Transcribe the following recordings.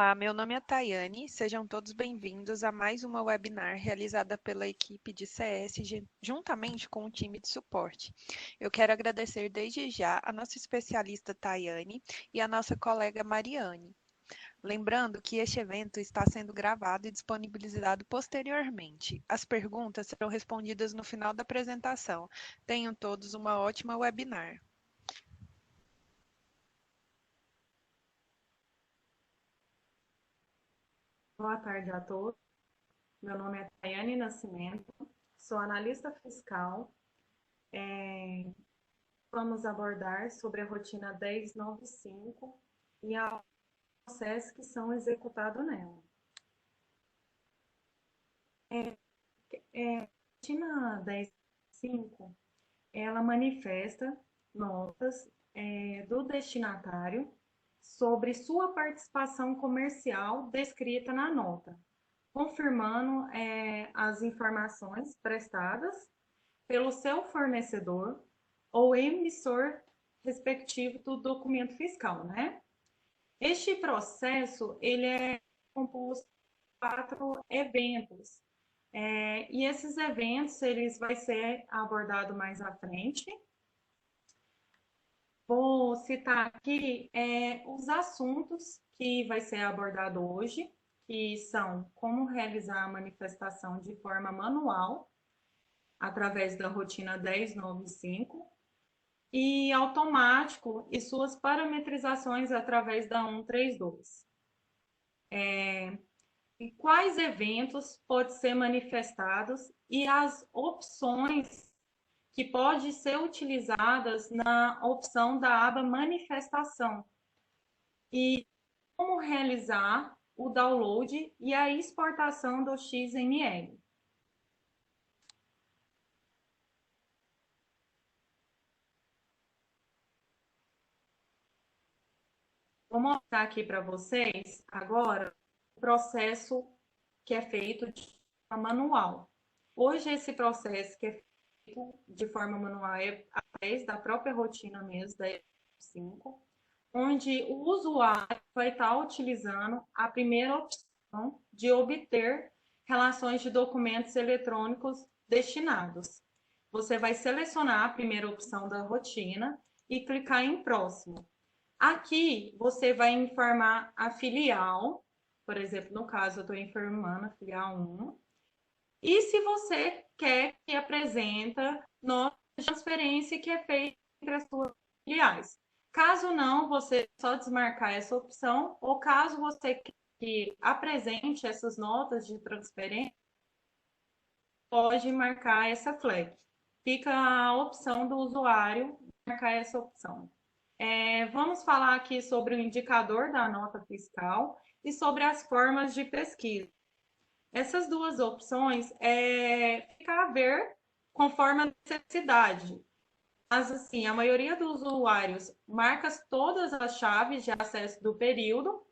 Olá, meu nome é Tayane, sejam todos bem-vindos a mais uma webinar realizada pela equipe de CS juntamente com o time de suporte. Eu quero agradecer desde já a nossa especialista Tayane e a nossa colega Mariane. Lembrando que este evento está sendo gravado e disponibilizado posteriormente. As perguntas serão respondidas no final da apresentação. Tenham todos uma ótima webinar. Boa tarde a todos. Meu nome é Tayane Nascimento, sou analista fiscal. Vamos abordar sobre a rotina 1095 e os processos que são executados nela. A rotina 1095, ela manifesta notas do destinatário sobre sua participação comercial descrita na nota, confirmando as informações prestadas pelo seu fornecedor ou emissor respectivo do documento fiscal, né? Este processo, ele é composto por 4 eventos. E esses eventos, eles vai ser abordado mais à frente. Vou citar aqui os assuntos que vai ser abordado hoje, que são como realizar a manifestação de forma manual, através da rotina 1095, e automático e suas parametrizações através da 132. E quais eventos podem ser manifestados e as opções que podem ser utilizadas na opção da aba manifestação e como realizar o download e a exportação do XML. Vou mostrar aqui para vocês agora o processo que é feito de forma manual. Hoje, esse processo que é feito de forma manual é através da própria rotina mesmo, da 5, onde o usuário vai estar utilizando a primeira opção de obter relações de documentos eletrônicos destinados. Você vai selecionar a primeira opção da rotina e clicar em próximo. Aqui você vai informar a filial, por exemplo, no caso eu estou informando a filial 1, e se você quer que apresenta nota de transferência que é feita entre as suas filiais. Caso não, você só desmarcar essa opção, ou caso você quer que apresente essas notas de transferência, pode marcar essa flag. Fica a opção do usuário marcar essa opção. Vamos falar aqui sobre o indicador da nota fiscal e sobre as formas de pesquisa. Essas duas opções fica a ver conforme a necessidade. Mas, assim, a maioria dos usuários marca todas as chaves de acesso do período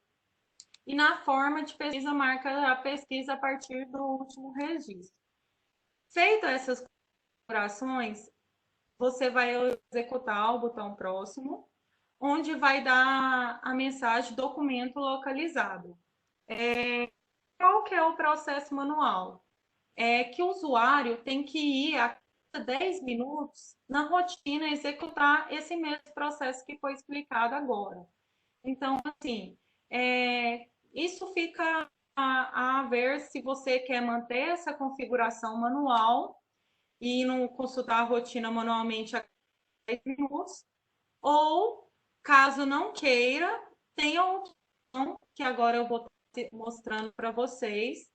e na forma de pesquisa marca a pesquisa a partir do último registro. Feito essas configurações, você vai executar o botão próximo, onde vai dar a mensagem documento localizado. Qual que é o processo manual? É que o usuário tem que ir a cada 10 minutos na rotina executar esse mesmo processo que foi explicado agora. Então, assim, isso fica a ver se você quer manter essa configuração manual e não consultar a rotina manualmente a cada 10 minutos, ou, caso não queira, tem a opção que agora eu vou mostrando para vocês,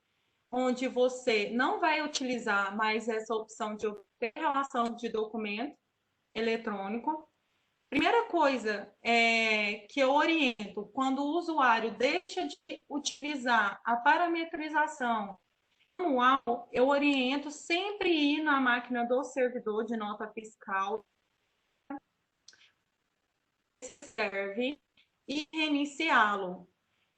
onde você não vai utilizar mais essa opção de obter relação de documento eletrônico. Primeira coisa que eu oriento, quando o usuário deixa de utilizar a parametrização manual, eu oriento sempre ir na máquina do servidor de nota fiscal, serve, e reiniciá-lo.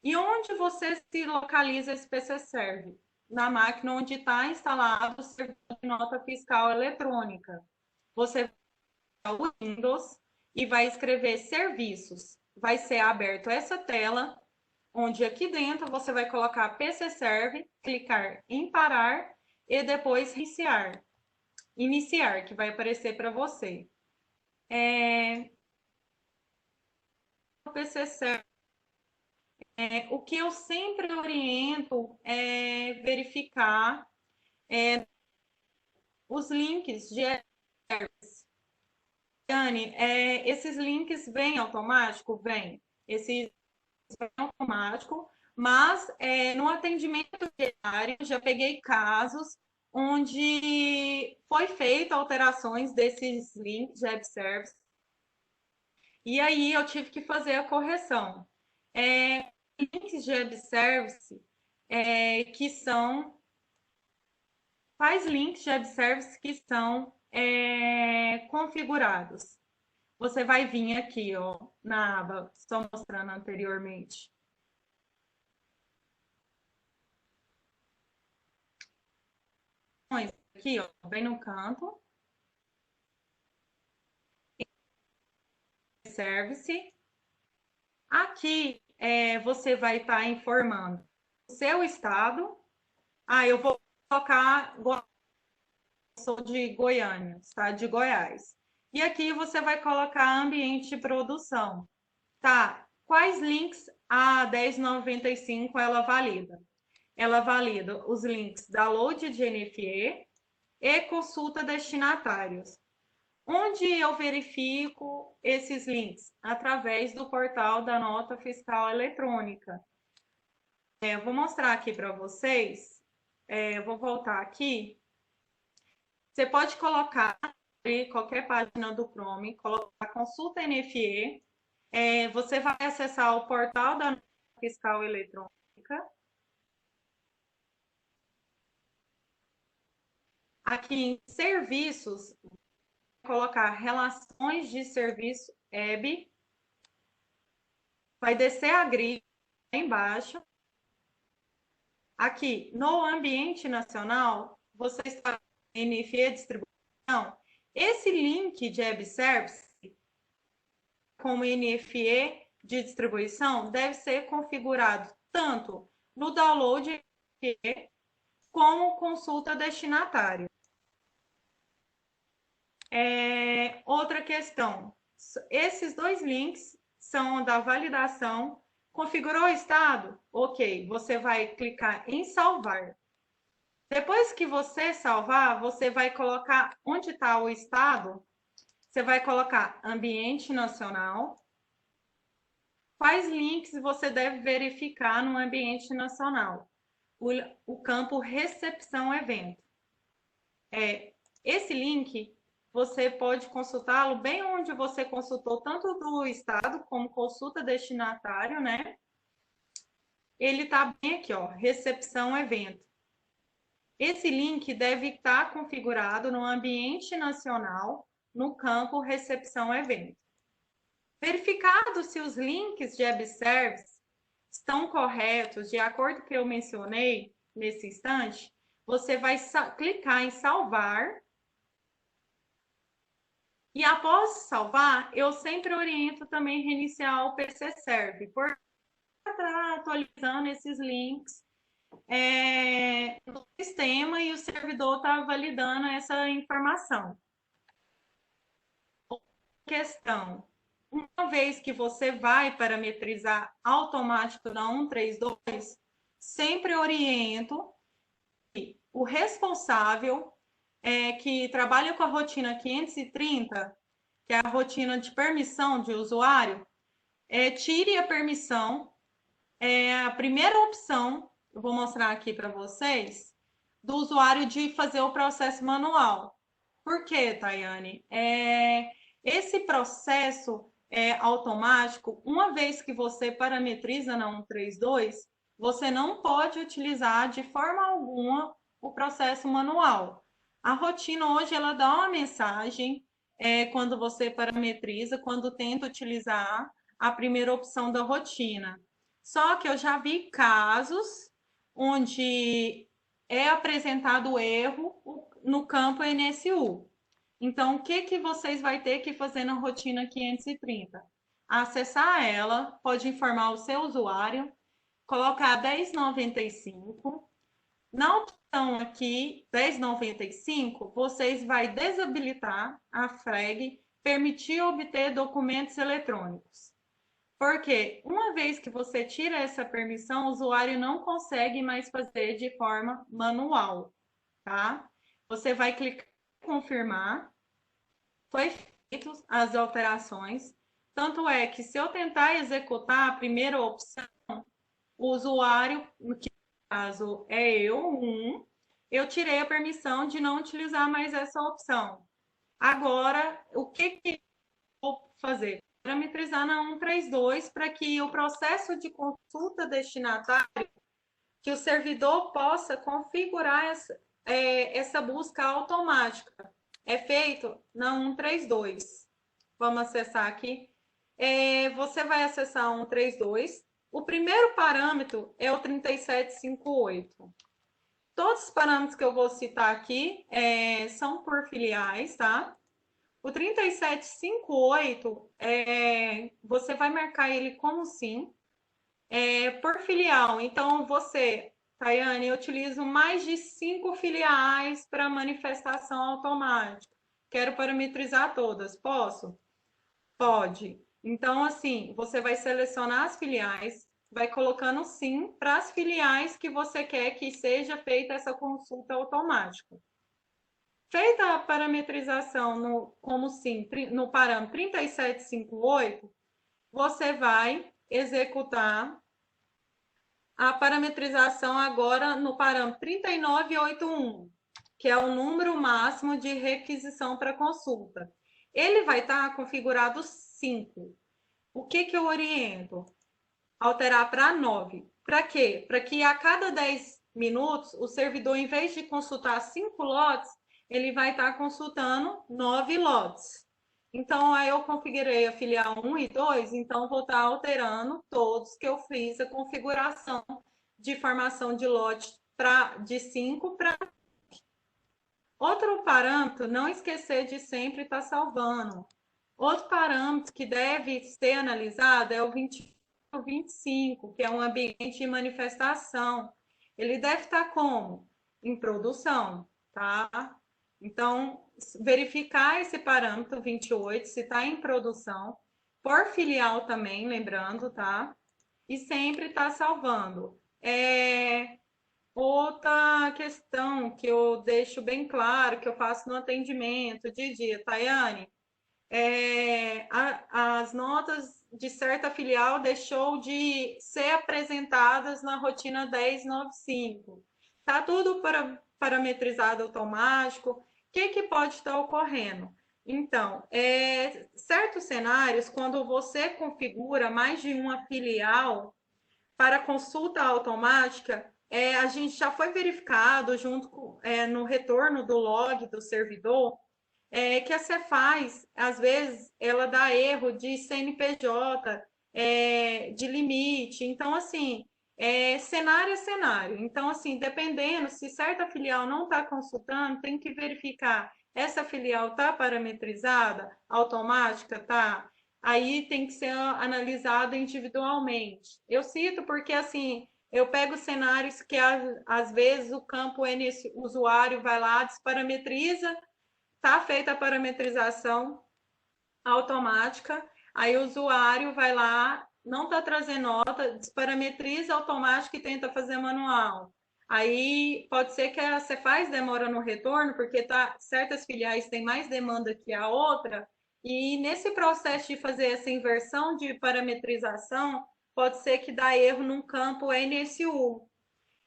E onde você se localiza esse PC Serve? Na máquina onde está instalado o servidor de nota fiscal eletrônica. Você vai ao Windows e vai escrever serviços. Vai ser aberto essa tela onde aqui dentro você vai colocar PC Serve, clicar em parar e depois iniciar, que vai aparecer para você. O PC Serve, o que eu sempre oriento é verificar os links de Dani, esses links vêm automático? Vem. Esses vêm automático, mas no atendimento diário já peguei casos onde foi feita alterações desses links de web service e aí eu tive que fazer a correção. Links de web service que são quais links de web service que são configurados. Você vai vir aqui, ó, na aba, só mostrando anteriormente. Aqui, ó, bem no canto. Service. Aqui você vai estar informando o seu estado. Eu vou colocar, sou de Goiânia, estado de Goiás. E aqui você vai colocar ambiente de produção. Tá, quais links a 1095 ela valida? Ela valida os links download de NFE e consulta destinatários. Onde eu verifico esses links? Através do portal da nota fiscal eletrônica. Eu vou mostrar aqui para vocês. Eu vou voltar aqui. Você pode colocar qualquer página do Chrome, colocar consulta NFE. Você vai acessar o portal da nota fiscal eletrônica. Aqui em serviços, colocar relações de serviço EB, vai descer a grille embaixo. Aqui no ambiente nacional, você está em NFE distribuição. Esse link de web service como NFE de distribuição deve ser configurado tanto no download como consulta destinatário. Outra questão, esses dois links são da validação. Configurou o estado? Ok, você vai clicar em salvar. Depois que você salvar, você vai colocar onde está o estado. Você vai colocar ambiente nacional. Quais links você deve verificar no ambiente nacional? O campo recepção evento. Esse link você pode consultá-lo bem onde você consultou tanto do estado como consulta destinatário, né? Ele está bem aqui, ó, recepção evento. Esse link deve estar configurado no ambiente nacional, no campo recepção evento. Verificado se os links de web service estão corretos, de acordo com o que eu mencionei nesse instante, você vai clicar em salvar. E após salvar, eu sempre oriento também reiniciar o PC Serve, porque está atualizando esses links no sistema e o servidor está validando essa informação. Questão: uma vez que você vai parametrizar automático na 132, sempre oriento que o responsável que trabalha com a rotina 530, que é a rotina de permissão de usuário, tire a permissão. A primeira opção, eu vou mostrar aqui para vocês, do usuário de fazer o processo manual. Por quê, Tayane? Esse processo automático, uma vez que você parametriza na 132, você não pode utilizar de forma alguma o processo manual. A rotina hoje ela dá uma mensagem quando você parametriza, quando tenta utilizar a primeira opção da rotina. Só que eu já vi casos onde é apresentado erro no campo NSU. Então, o que vocês vão ter que fazer na rotina 530? Acessar ela, pode informar o seu usuário colocar 10,95. Na opção aqui, 10,95, vocês vai desabilitar a FREG, permitir obter documentos eletrônicos. Porque uma vez que você tira essa permissão, o usuário não consegue mais fazer de forma manual, tá? Você vai clicar em confirmar. Foi feitas as alterações. Tanto é que se eu tentar executar a primeira opção, o usuário, que no caso é eu tirei a permissão de não utilizar mais essa opção. Agora, o que eu vou fazer? Parametrizar na 132 para que o processo de consulta destinatário, que o servidor possa configurar essa busca automática. É feito na 132. Vamos acessar aqui. Você vai acessar a 132. O primeiro parâmetro é o 3758. Todos os parâmetros que eu vou citar aqui são por filiais, tá? O 3758, você vai marcar ele como sim, por filial. Então, você, Tayane, eu utilizo mais de 5 filiais para manifestação automática. Quero parametrizar todas. Posso? Pode. Então, assim, você vai selecionar as filiais, vai colocando sim para as filiais que você quer que seja feita essa consulta automática. Feita a parametrização como sim, no parâmetro 3758, você vai executar a parametrização agora no parâmetro 3981, que é o número máximo de requisição para consulta. Ele vai estar configurado 5. O que eu oriento? Alterar para 9. Para quê? Para que a cada 10 minutos, o servidor, em vez de consultar 5 lotes, ele vai estar consultando 9 lotes. Então, aí eu configurei a filial 1 e 2, então vou estar alterando todos que eu fiz a configuração de formação de lote de 5 para. Outro parâmetro, não esquecer de sempre estar salvando. Outro parâmetro que deve ser analisado é o 25, que é um ambiente de manifestação. Ele deve estar como? Em produção, tá? Então, verificar esse parâmetro 28, se está em produção, por filial também, lembrando, tá? E sempre está salvando. Outra questão que eu deixo bem claro, que eu faço no atendimento de dia, Tayane, as notas de certa filial deixou de ser apresentadas na rotina 1095. Está tudo parametrizado automático. O que pode estar ocorrendo? Então, certos cenários, quando você configura mais de uma filial para consulta automática, a gente já foi verificado junto no retorno do log do servidor, que a Cefaz, às vezes, ela dá erro de CNPJ, de limite. Então, assim, cenário é cenário. Então, assim, dependendo, se certa filial não está consultando, tem que verificar, essa filial está parametrizada, automática, tá? Aí tem que ser analisado individualmente. Eu cito porque, assim, eu pego cenários que, às vezes, o campo o usuário vai lá, desparametriza, está feita a parametrização automática, aí o usuário vai lá, não está trazendo nota, desparametriza automático e tenta fazer manual. Aí pode ser que a Cefaz demora no retorno, porque certas filiais têm mais demanda que a outra, e nesse processo de fazer essa inversão de parametrização, pode ser que dá erro num campo NSU.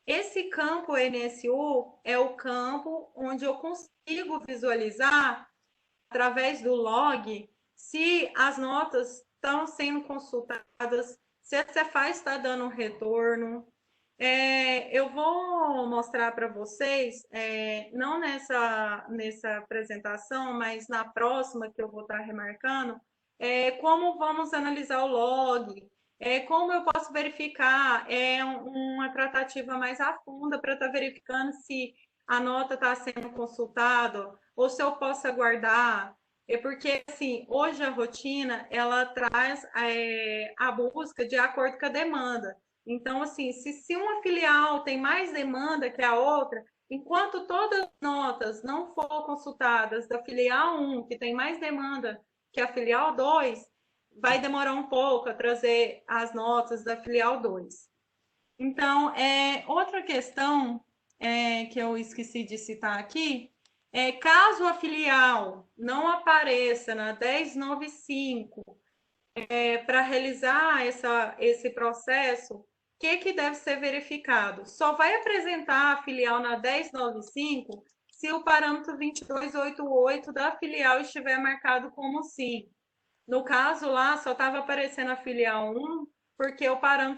Esse campo NSU é o campo onde eu consigo visualizar, através do log, se as notas estão sendo consultadas, se a Cefaz está dando um retorno. Eu vou mostrar para vocês, não nessa apresentação, mas na próxima que eu vou estar remarcando, como vamos analisar o log, como eu posso verificar uma tratativa mais a fundo para estar verificando se a nota está sendo consultada ou se eu posso aguardar. Porque, assim, hoje a rotina, ela traz a busca de acordo com a demanda. Então, assim, se uma filial tem mais demanda que a outra, enquanto todas as notas não for consultadas da filial 1, que tem mais demanda que a filial 2, vai demorar um pouco a trazer as notas da filial 2. Então, outra questão que eu esqueci de citar aqui caso a filial não apareça na 1095 para realizar esse processo, o que deve ser verificado? Só vai apresentar a filial na 1095 se o parâmetro 2288 da filial estiver marcado como sim. No caso lá, só estava aparecendo a filial 1, porque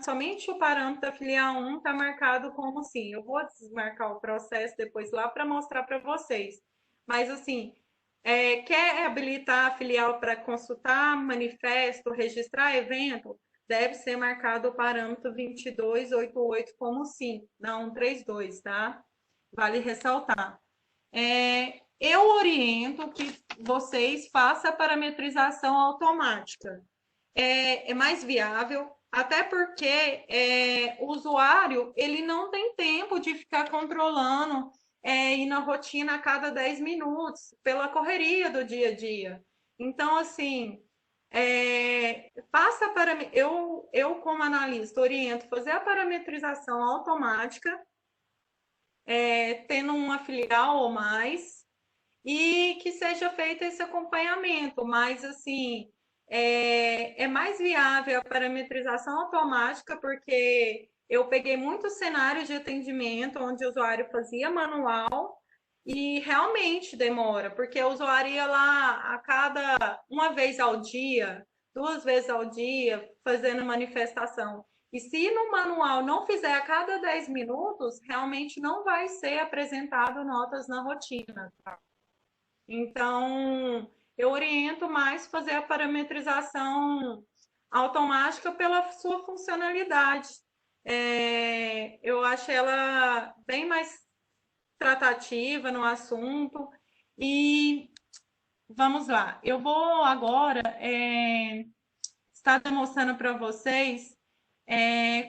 somente o parâmetro da filial 1 está marcado como sim. Eu vou desmarcar o processo depois lá para mostrar para vocês. Mas assim, quer habilitar a filial para consultar manifesto, registrar evento, deve ser marcado o parâmetro 2288 como sim, não 132, tá? Vale ressaltar. Eu oriento que vocês façam a parametrização automática. É mais viável, até porque o usuário ele não tem tempo de ficar controlando e na rotina a cada 10 minutos, pela correria do dia a dia. Então, assim, eu, como analista, oriento fazer a parametrização automática, tendo uma filial ou mais, e que seja feito esse acompanhamento, mas assim é mais viável a parametrização automática, porque eu peguei muitos cenários de atendimento onde o usuário fazia manual e realmente demora, porque o usuário ia lá a cada uma vez ao dia, duas vezes ao dia, fazendo manifestação. E se no manual não fizer a cada 10 minutos, realmente não vai ser apresentado notas na rotina. Então, eu oriento mais fazer a parametrização automática pela sua funcionalidade. Eu acho ela bem mais tratativa no assunto. E vamos lá, eu vou agora estar demonstrando para vocês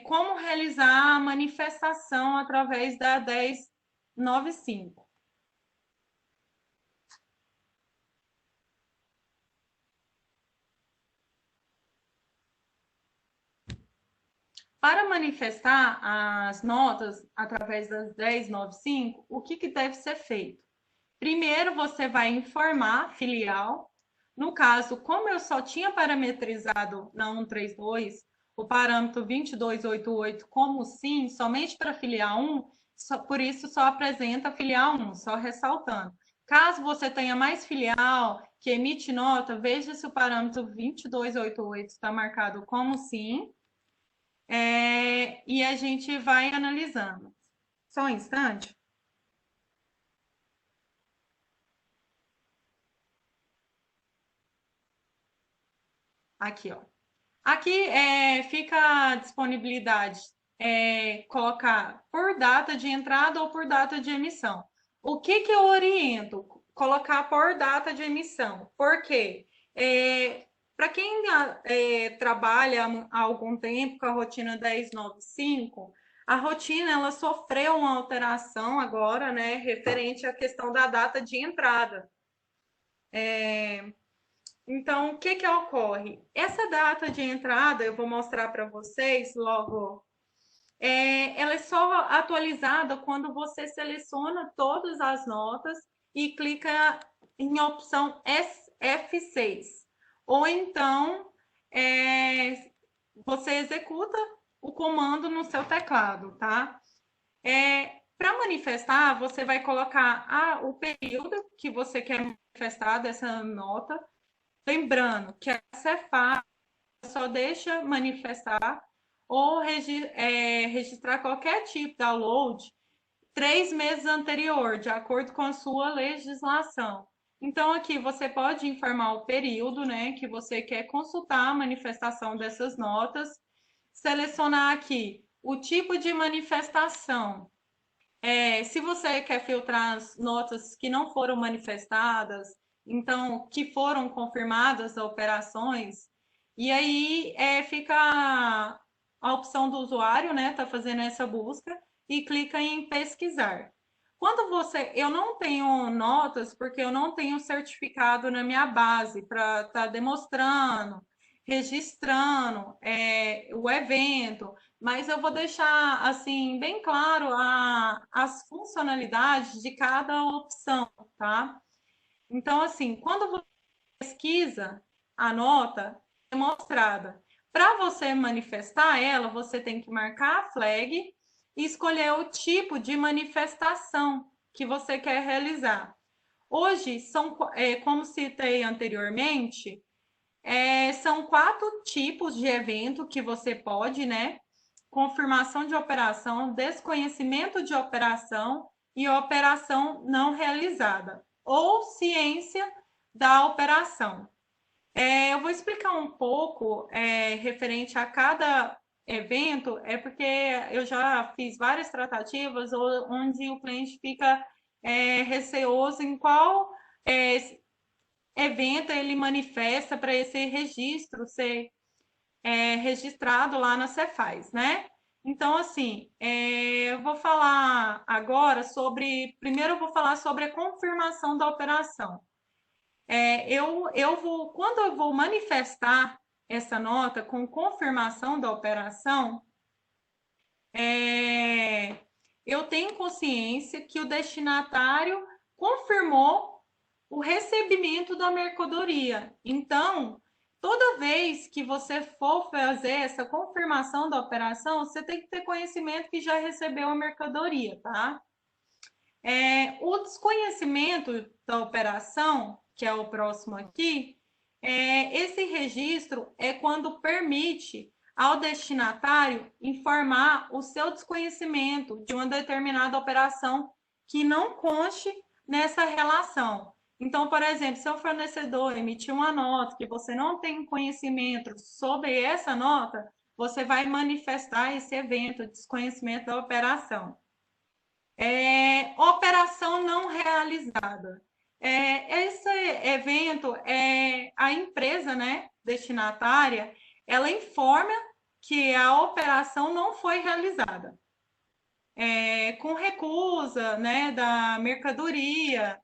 como realizar a manifestação através da 1095. Para manifestar as notas através das 1095, o que deve ser feito? Primeiro, você vai informar a filial. No caso, como eu só tinha parametrizado na 132 o parâmetro 2288 como sim, somente para a filial 1, por isso só apresenta a filial 1, só ressaltando. Caso você tenha mais filial que emite nota, veja se o parâmetro 2288 está marcado como sim, e a gente vai analisando. Só um instante. Aqui, ó. Aqui fica a disponibilidade, colocar por data de entrada ou por data de emissão. O que eu oriento? Colocar por data de emissão. Por quê? Para quem trabalha há algum tempo com a rotina 1095, a rotina ela sofreu uma alteração agora, né, referente à questão da data de entrada. Então, o que ocorre? Essa data de entrada, eu vou mostrar para vocês logo, ela é só atualizada quando você seleciona todas as notas e clica em opção F6. Ou então, você executa o comando no seu teclado, tá? Para manifestar, você vai colocar o período que você quer manifestar dessa nota. Lembrando que essa é fácil, só deixa manifestar ou registrar qualquer tipo de download 3 meses anterior, de acordo com a sua legislação. Então, aqui você pode informar o período, né, que você quer consultar a manifestação dessas notas, selecionar aqui o tipo de manifestação. Se você quer filtrar as notas que não foram manifestadas, então que foram confirmadas as operações, e aí fica a opção do usuário, né, tá fazendo essa busca e clica em pesquisar. Quando eu não tenho notas, porque eu não tenho certificado na minha base para estar demonstrando, registrando o evento, mas eu vou deixar assim bem claro as funcionalidades de cada opção, tá? Então, assim, quando você pesquisa a nota demonstrada, para você manifestar ela, você tem que marcar a flag e escolher o tipo de manifestação que você quer realizar. Hoje, como citei anteriormente, são 4 tipos de evento que você pode, né? Confirmação de operação, desconhecimento de operação e operação não realizada, ou ciência da operação. Eu vou explicar um pouco referente a cada evento, porque eu já fiz várias tratativas onde o cliente fica receoso em qual evento ele manifesta para esse registro ser registrado lá na Cefaz, né? Então, assim, eu vou falar agora primeiro eu vou falar sobre a confirmação da operação. Quando eu vou manifestar essa nota com confirmação da operação, eu tenho consciência que o destinatário confirmou o recebimento da mercadoria. Então, toda vez que você for fazer essa confirmação da operação, você tem que ter conhecimento que já recebeu a mercadoria, tá? O desconhecimento da operação, que é o próximo aqui, esse registro é quando permite ao destinatário informar o seu desconhecimento de uma determinada operação que não conste nessa relação. Então, por exemplo, se o fornecedor emitir uma nota que você não tem conhecimento sobre essa nota, você vai manifestar esse evento de desconhecimento da operação. Operação não realizada. Esse evento, a empresa, né, destinatária, ela informa que a operação não foi realizada, com recusa, né, da mercadoria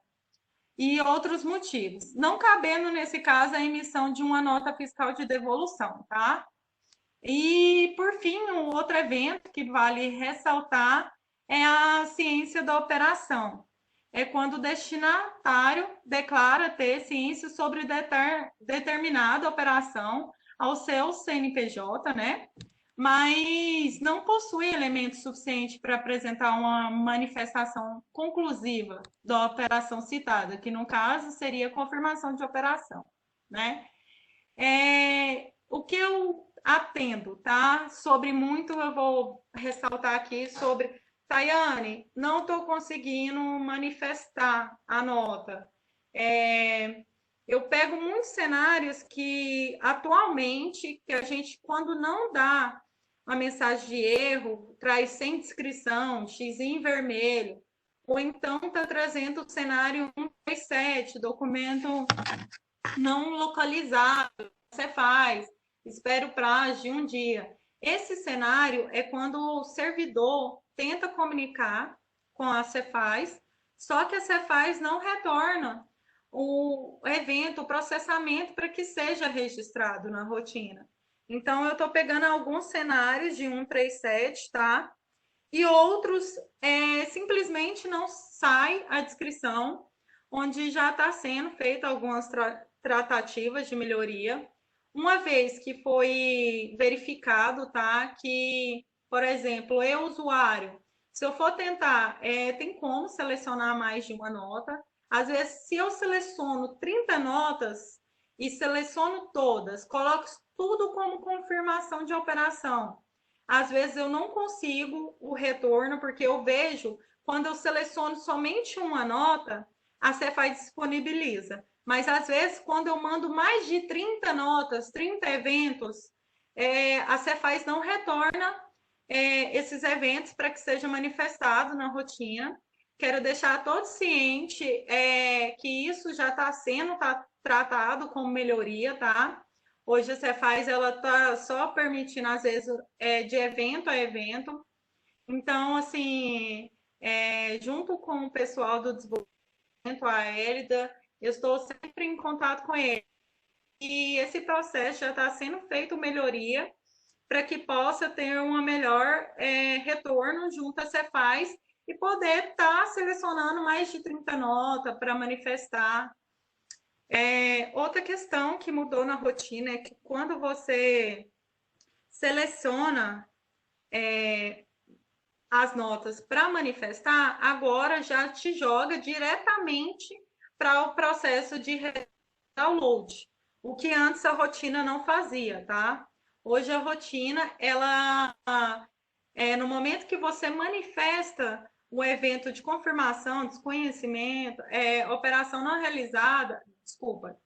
e outros motivos, não cabendo, nesse caso, a emissão de uma nota fiscal de devolução, tá? E, por fim, um outro evento que vale ressaltar é a ciência da operação. É quando o destinatário declara ter ciência sobre determinada operação ao seu CNPJ, né? Mas não possui elementos suficientes para apresentar uma manifestação conclusiva da operação citada, que no caso seria confirmação de operação, né? O que eu atendo, tá? Sobre muito eu vou ressaltar aqui sobre Tayane, não estou conseguindo manifestar a nota. Eu pego muitos cenários que atualmente que a gente, quando não dá uma mensagem de erro, traz sem descrição, X em vermelho, ou então está trazendo o cenário 137, documento não localizado, você faz, espera o prazo de um dia. Esse cenário é quando o servidor tenta comunicar com a Cefaz, só que a Cefaz não retorna o evento, o processamento para que seja registrado na rotina. Então, eu estou pegando alguns cenários de 137, tá? E outros simplesmente não sai a descrição, onde já está sendo feita algumas tratativas de melhoria. Uma vez que foi verificado, tá, que, por exemplo, eu, usuário, se eu for tentar, tem como selecionar mais de uma nota. Às vezes, se eu seleciono 30 notas e seleciono todas, coloco tudo como confirmação de operação. Às vezes eu não consigo o retorno, porque eu vejo, quando eu seleciono somente uma nota, a Cefaz disponibiliza. Mas às vezes, quando eu mando mais de 30 notas, 30 eventos, a Cefaz não retorna esses eventos para que seja manifestado na rotina. Quero deixar todos cientes que isso já está sendo tratado como melhoria, tá? Hoje a Cefaz ela tá só permitindo às vezes de evento a evento. Então, assim, junto com o pessoal do desenvolvimento, a Hélida, eu estou sempre em contato com ele. E esse processo já está sendo feito melhoria para que possa ter um melhor retorno junto à Cefaz e poder estar selecionando mais de 30 notas para manifestar. Outra questão que mudou na rotina é que quando você seleciona as notas para manifestar, agora já te joga diretamente para o processo de download, o que antes a rotina não fazia, tá? Hoje a rotina, ela no momento que você manifesta o evento de confirmação, desconhecimento, operação não realizada, desculpa,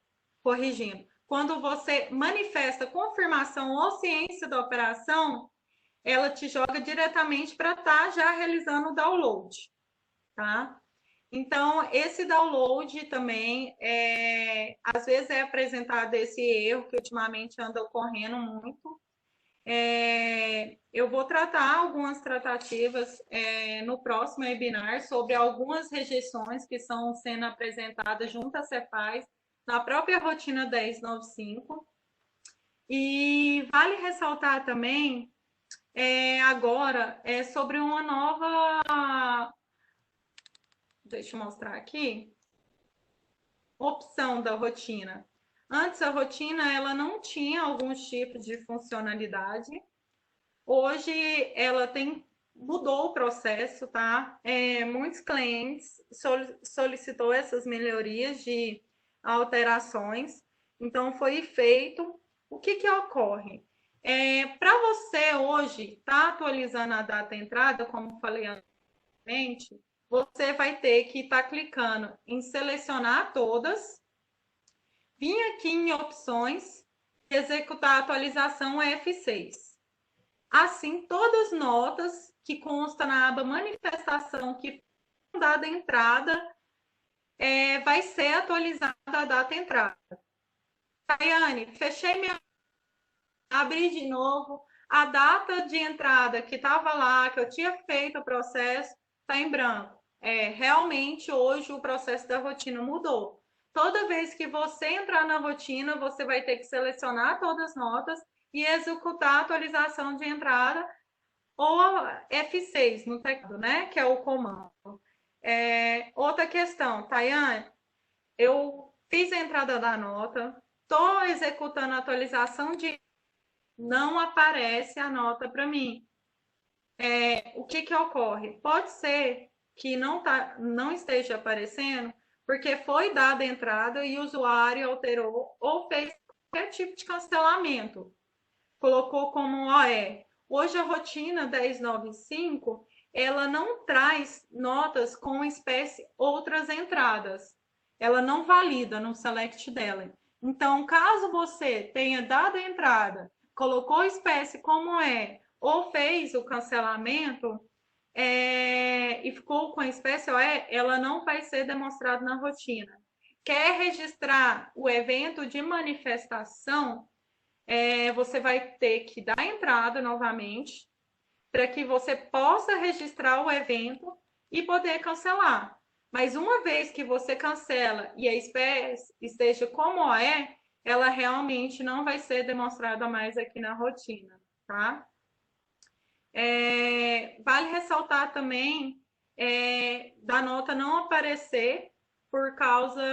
corrigindo, quando você manifesta confirmação ou ciência da operação, ela te joga diretamente para estar já realizando o download, tá? Então, esse download também, às vezes é apresentado esse erro que ultimamente anda ocorrendo muito. Eu vou tratar algumas tratativas no próximo webinar sobre algumas rejeições que estão sendo apresentadas junto à Cefaz na própria rotina 1095. E vale ressaltar também agora sobre uma nova, deixa eu mostrar aqui, opção da rotina. Antes a rotina ela não tinha alguns tipos de funcionalidade. Hoje ela mudou o processo, tá? Muitos clientes solicitou essas melhorias de alterações. Então foi feito. O que ocorre? Para você hoje estar atualizando a data entrada, como falei anteriormente, você vai ter que estar clicando em selecionar todas, vir aqui em opções, executar a atualização F6. Assim, todas as notas que constam na aba manifestação que foi dada entrada, vai ser atualizada a data entrada. Tayane, fechei minha... Abri de novo. A data de entrada que estava lá, que eu tinha feito o processo, está em branco. Realmente, hoje, o processo da rotina mudou. Toda vez que você entrar na rotina, você vai ter que selecionar todas as notas e executar a atualização de entrada ou F6 no teclado, né? Que é o comando. Outra questão, Tayane, eu fiz a entrada da nota, estou executando a atualização de... Não aparece a nota para mim. O que ocorre? Pode ser que não esteja aparecendo porque foi dada a entrada e o usuário alterou ou fez qualquer tipo de cancelamento. Colocou como OE. Hoje a rotina 1095, ela não traz notas com espécie outras entradas. Ela não valida no select dela. Então, caso você tenha dado a entrada, colocou espécie como ou fez o cancelamento e ficou com a espécie OE, ela não vai ser demonstrada na rotina. Quer registrar o evento de manifestação, você vai ter que dar entrada novamente para que você possa registrar o evento e poder cancelar. Mas uma vez que você cancela e a espécie esteja como ela realmente não vai ser demonstrada mais aqui na rotina, tá? Vale ressaltar também da nota não aparecer por causa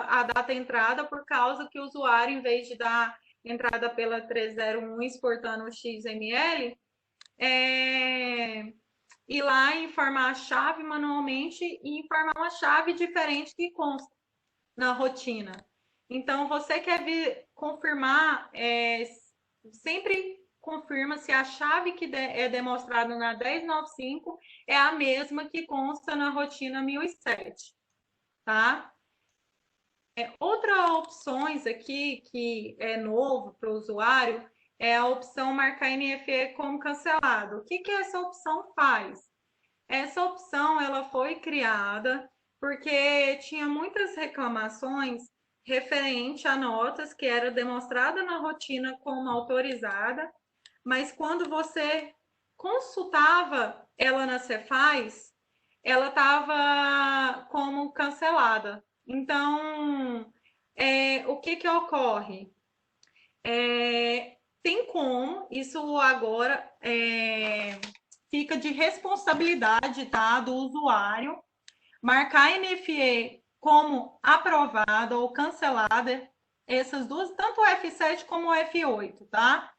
a data entrada, por causa que o usuário, em vez de dar entrada pela 301 exportando o XML, ir lá e informar a chave manualmente e informar uma chave diferente que consta na rotina. Então, você quer confirmar, sempre confirma se a chave que é demonstrada na 1095 é a mesma que consta na rotina 1007, tá? Outras opções aqui que é novo para o usuário é a opção marcar NFE como cancelado. O que essa opção faz? Essa opção ela foi criada porque tinha muitas reclamações referente a notas que era demonstrada na rotina como autorizada, mas quando você consultava ela na Cefaz, ela estava como cancelada. Então, o que que ocorre? Tem como, isso agora fica de responsabilidade, tá, do usuário, marcar a NFE como aprovada ou cancelada, essas duas, tanto o F7 como o F8, tá?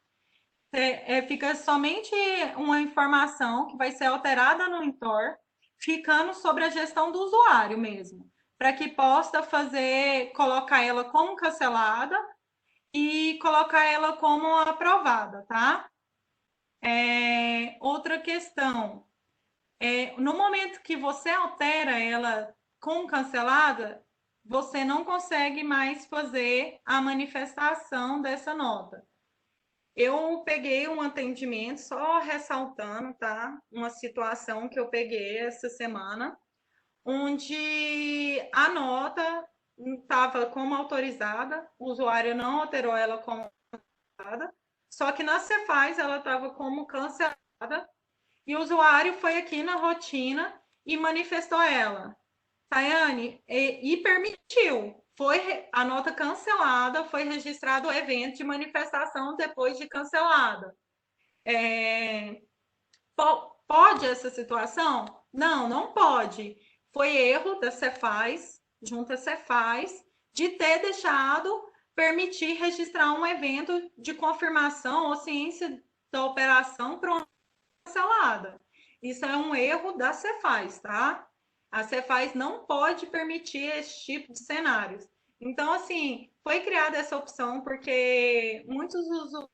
Fica somente uma informação que vai ser alterada no Intor, ficando sobre a gestão do usuário mesmo, para que possa colocar ela como cancelada e colocar ela como aprovada, tá? Outra questão, no momento que você altera ela como cancelada, você não consegue mais fazer a manifestação dessa nota. Eu peguei um atendimento, só ressaltando, tá? Uma situação que eu peguei essa semana, onde a nota estava como autorizada, o usuário não alterou ela como autorizada, só que na Cefaz ela estava como cancelada, e o usuário foi aqui na rotina e manifestou ela. Tayane, e permitiu. Foi a nota cancelada, foi registrado o evento de manifestação depois de cancelada. Pode essa situação? Não, não pode. Foi erro da Cefaz, junta Cefaz, de ter deixado permitir registrar um evento de confirmação ou ciência da operação cancelada. Isso é um erro da Cefaz, tá? A Cefaz não pode permitir esse tipo de cenários. Então, assim, foi criada essa opção porque muitos usuários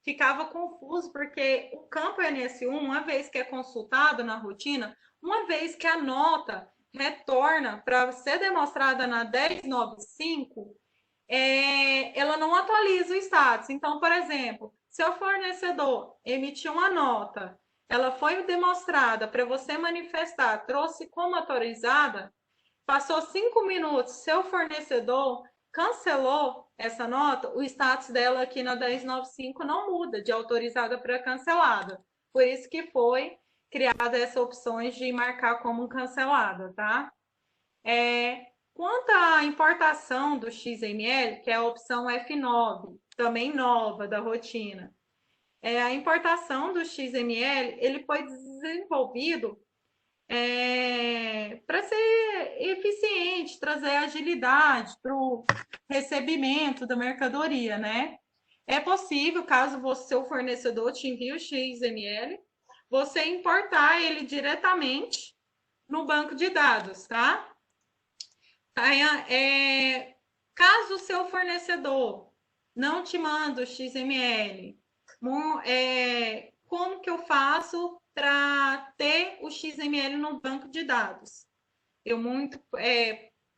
ficava confuso, porque o campo NS1, uma vez que é consultado na rotina, uma vez que a nota retorna para ser demonstrada na 1095, ela não atualiza o status. Então, por exemplo, se o fornecedor emitiu uma nota, ela foi demonstrada para você manifestar, trouxe como autorizada, passou 5 minutos, seu fornecedor cancelou essa nota, o status dela aqui na 1095 não muda de autorizada para cancelada. Por isso que foi criada essa opção de marcar como cancelada, tá? Quanto à importação do XML, que é a opção F9, também nova da rotina, a importação do XML ele foi desenvolvido para ser eficiente, trazer agilidade para o recebimento da mercadoria, né? É possível, caso você, seu fornecedor te envie o XML, você importar ele diretamente no banco de dados, tá? Caso o seu fornecedor não te manda o XML, como que eu faço para ter o XML no banco de dados?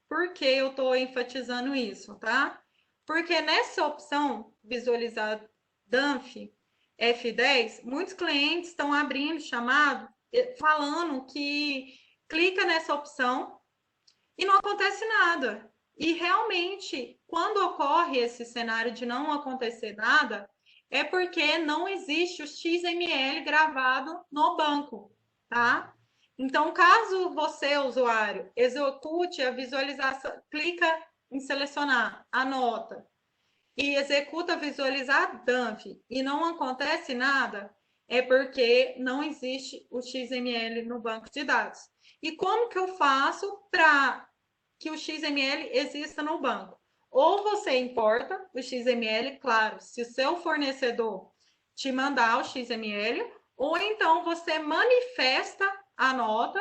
Por que eu estou enfatizando isso, tá? Porque nessa opção visualizar DANF F10, muitos clientes estão abrindo chamado falando que clica nessa opção e não acontece nada. E realmente, quando ocorre esse cenário de não acontecer nada, é porque não existe o XML gravado no banco, tá? Então, caso você, usuário, execute a visualização, clica em selecionar, anota e executa visualizar DANF e não acontece nada, é porque não existe o XML no banco de dados. E como que eu faço para que o XML exista no banco? Ou você importa o XML, claro, se o seu fornecedor te mandar o XML, ou então você manifesta a nota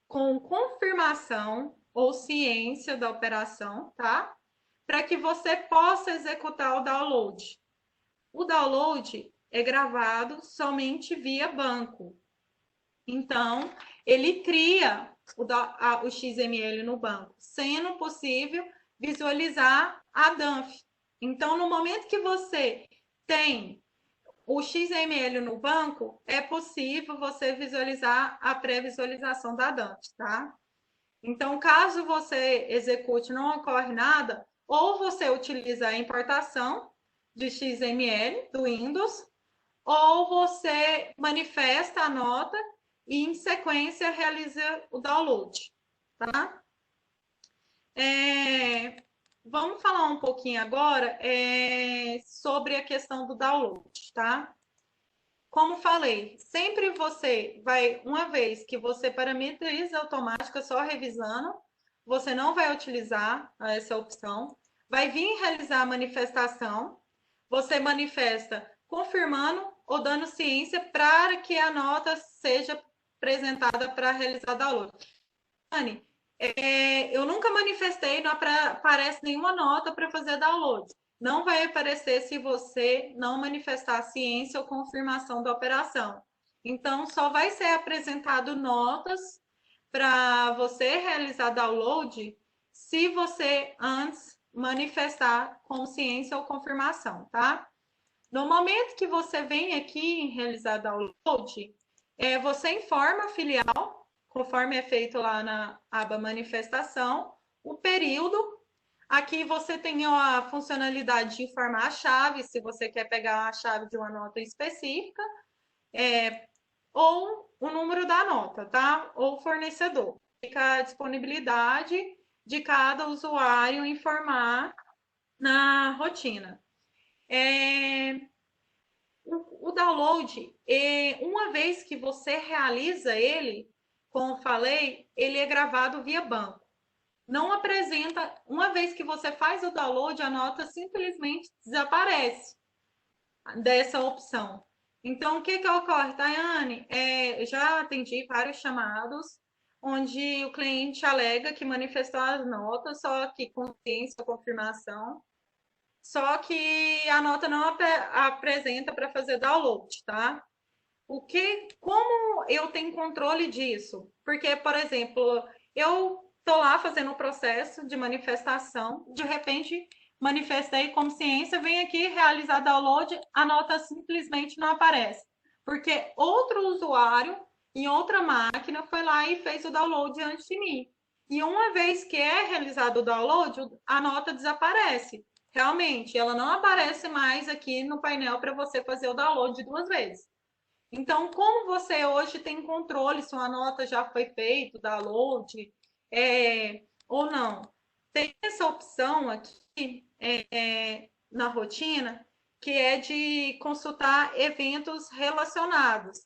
com confirmação ou ciência da operação, tá? Para que você possa executar o download. O download é gravado somente via banco. Então, ele cria o XML no banco, sendo possível visualizar a DANF. Então, no momento que você tem o XML no banco, é possível você visualizar a pré-visualização da DANF, tá? Então, caso você execute, não ocorre nada, ou você utiliza a importação de XML do Windows, ou você manifesta a nota e, em sequência, realiza o download, tá? Vamos falar um pouquinho agora sobre a questão do download, tá? Como falei, sempre você vai, uma vez que você parametriza automática só revisando, você não vai utilizar essa opção. Vai vir realizar a manifestação, você manifesta confirmando ou dando ciência para que a nota seja apresentada para realizar download. Anne, eu nunca manifestei, não aparece nenhuma nota para fazer download. Não vai aparecer se você não manifestar ciência ou confirmação da operação. Então, só vai ser apresentado notas para você realizar download se você antes manifestar consciência ou confirmação, tá? No momento que você vem aqui realizar download, você informa a filial, conforme é feito lá na aba manifestação, o período. Aqui você tem a funcionalidade de informar a chave, se você quer pegar a chave de uma nota específica, ou o número da nota, tá? Ou fornecedor. Fica a disponibilidade de cada usuário informar na rotina. O download, uma vez que você realiza ele, como falei, ele é gravado via banco. Não apresenta, uma vez que você faz o download, a nota simplesmente desaparece dessa opção. Então, o que que ocorre, Tayane? Já atendi vários chamados onde o cliente alega que manifestou as notas, só que com ciência, confirmação, só que a nota não apresenta para fazer download, tá? Como eu tenho controle disso? Porque, por exemplo, eu estou lá fazendo o processo de manifestação, de repente manifestei consciência, vem aqui realizar download, a nota simplesmente não aparece. Porque outro usuário em outra máquina foi lá e fez o download antes de mim. E uma vez que é realizado o download, a nota desaparece. Realmente, ela não aparece mais aqui no painel para você fazer o download duas vezes. Então, como você hoje tem controle se uma nota já foi feita, download, ou não? Tem essa opção aqui na rotina, que é de consultar eventos relacionados.